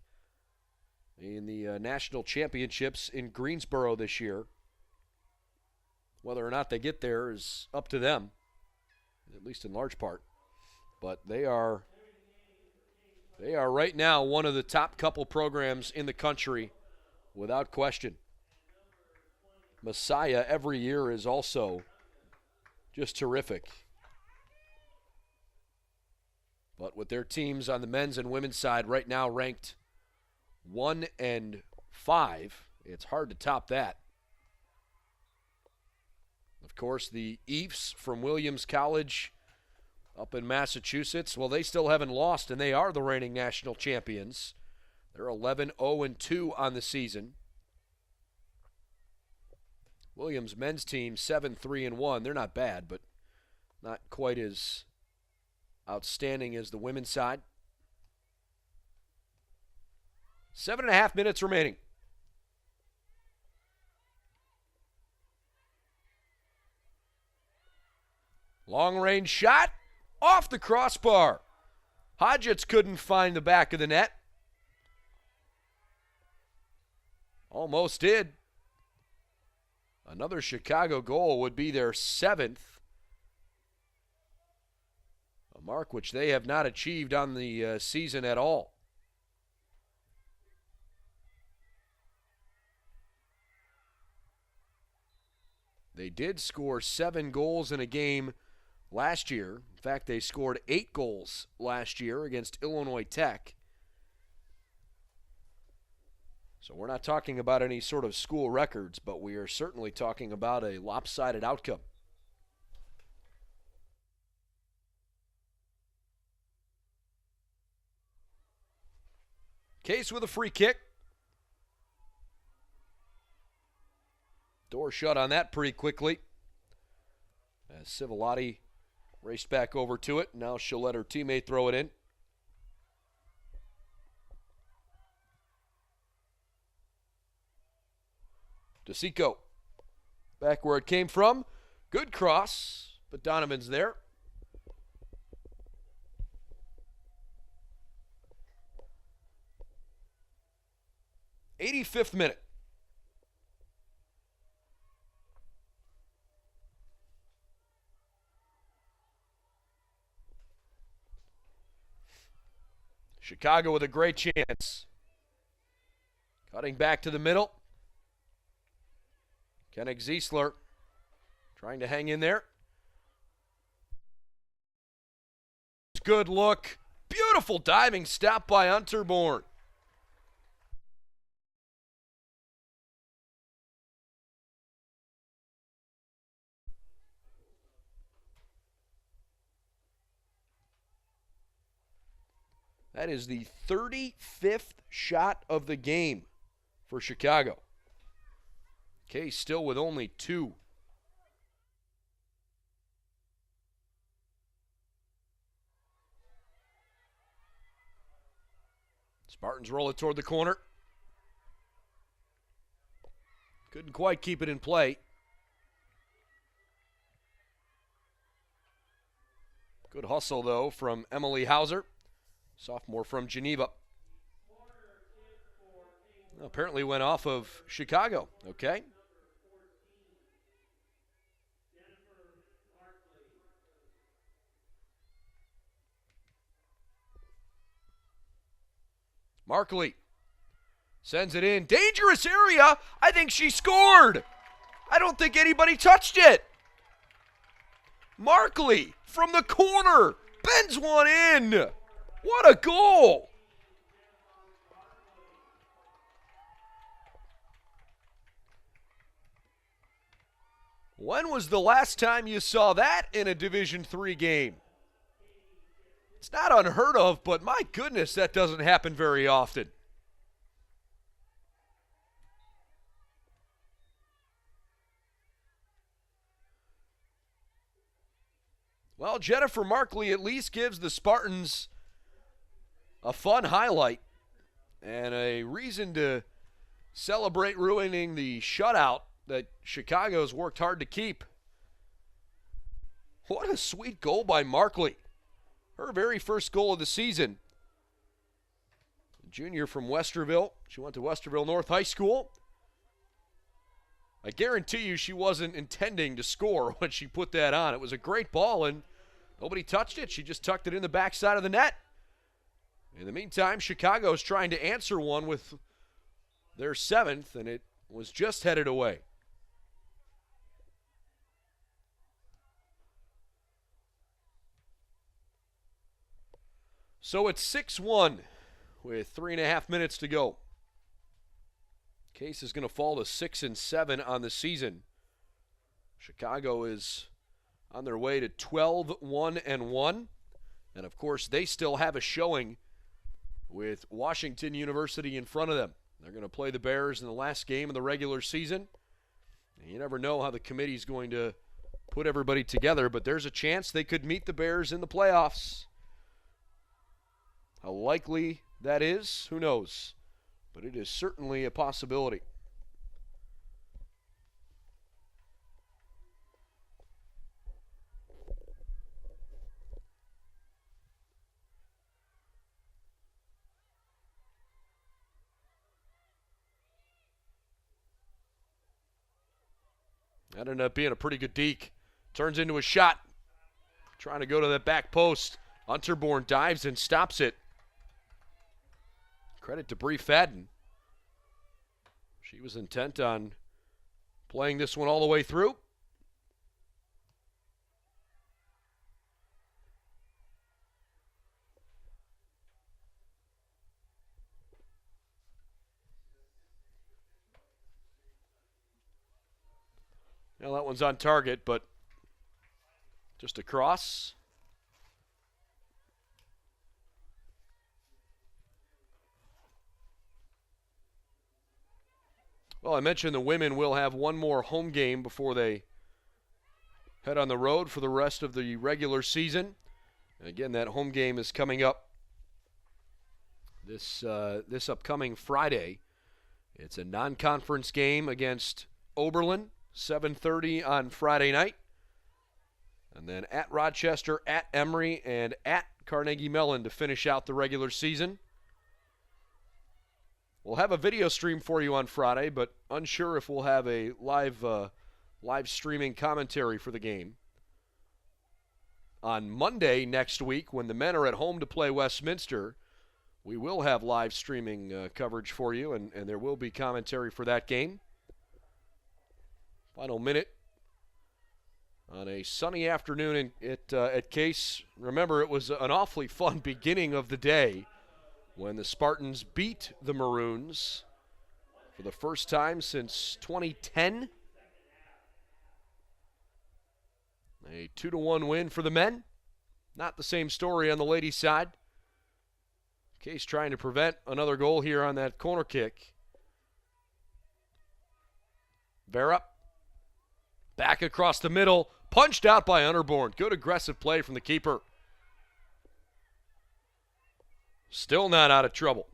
in the national championships in Greensboro this year. Whether or not they get there is up to them, at least in large part. But they are right now one of the top couple programs in the country, without question. Messiah every year is also just terrific. But with their teams on the men's and women's side right now ranked 1 and 5, it's hard to top that. Of course, the Eefs from Williams College up in Massachusetts, well, they still haven't lost, and they are the reigning national champions. They're 11-0-2 on the season. Williams men's team 7-3-1. They're not bad, but not quite as outstanding as the women's side. 7.5 minutes remaining. Long-range shot off the crossbar. Hodgetts couldn't find the back of the net. Almost did. Another Chicago goal would be their 7th. A mark which they have not achieved on the season at all. They did score 7 goals in a game last year. In fact, they scored 8 goals last year against Illinois Tech. So we're not talking about any sort of school records, but we are certainly talking about a lopsided outcome. Case with a free kick. Door shut on that pretty quickly. As Civilotti raced back over to it. Now she'll let her teammate throw it in. DeSico. Back where it came from. Good cross, but Donovan's there. '85th minute. Chicago with a great chance. Cutting back to the middle. Kennick Ziesler trying to hang in there. Good look. Beautiful diving stop by Unterborn. That is the 35th shot of the game for Chicago. Case still with only 2. Spartans roll it toward the corner. Couldn't quite keep it in play. Good hustle, though, from Emily Hauser, sophomore from Geneva. Well, apparently went off of Chicago, okay? Markley sends it in. Dangerous area. I think she scored. I don't think anybody touched it. Markley from the corner bends one in. What a goal. When was the last time you saw that in a Division III game? It's not unheard of, but my goodness, that doesn't happen very often. Well, Jennifer Markley at least gives the Spartans a fun highlight and a reason to celebrate ruining the shutout that Chicago's worked hard to keep. What a sweet goal by Markley. Her very first goal of the season. Junior from Westerville. She went to Westerville North High School. I guarantee you she wasn't intending to score when she put that on. It was a great ball, and nobody touched it. She just tucked it in the backside of the net. In the meantime, Chicago's trying to answer one with their 7th, and it was just headed away. So it's 6-1 with 3.5 minutes to go. Case is going to fall to 6-7 on the season. Chicago is on their way to 12-1-1. And, of course, they still have a showing with Washington University in front of them. They're going to play the Bears in the last game of the regular season. And you never know how the committee's going to put everybody together, but there's a chance they could meet the Bears in the playoffs. How likely that is, who knows? But it is certainly a possibility. That ended up being a pretty good deke. Turns into a shot. Trying to go to the back post. Unterborn dives and stops it. Credit to Bree Fadden. She was intent on playing this one all the way through. Well, that one's on target, but just a cross. Well, I mentioned the women will have one more home game before they head on the road for the rest of the regular season. And again, that home game is coming up this upcoming Friday. It's a non-conference game against Oberlin, 7:30 on Friday night. And then at Rochester, at Emory, and at Carnegie Mellon to finish out the regular season. We'll have a video stream for you on Friday, but unsure if we'll have a live streaming commentary for the game. On Monday next week, when the men are at home to play Westminster, we will have live streaming coverage for you, and there will be commentary for that game. Final minute on a sunny afternoon at Case. Remember, it was an awfully fun beginning of the day when the Spartans beat the Maroons for the first time since 2010. A 2-1 win for the men. Not the same story on the ladies' side. Case trying to prevent another goal here on that corner kick. Vera back across the middle, punched out by Underborn. Good aggressive play from the keeper. Still not out of trouble.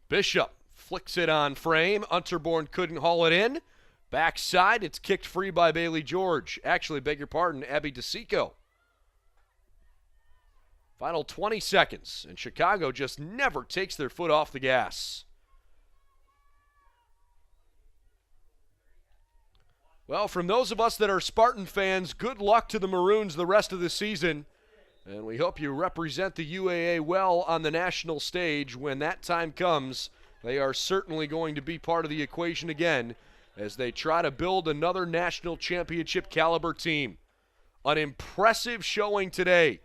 Bishop flicks it on frame. Unterborn couldn't haul it in. Backside, it's kicked free by Bailey George. Actually, beg your pardon, Abby DeSico. Final 20 seconds, and Chicago just never takes their foot off the gas. Well, from those of us that are Spartan fans, good luck to the Maroons the rest of the season. And we hope you represent the UAA well on the national stage. When that time comes, they are certainly going to be part of the equation again as they try to build another national championship caliber team. An impressive showing today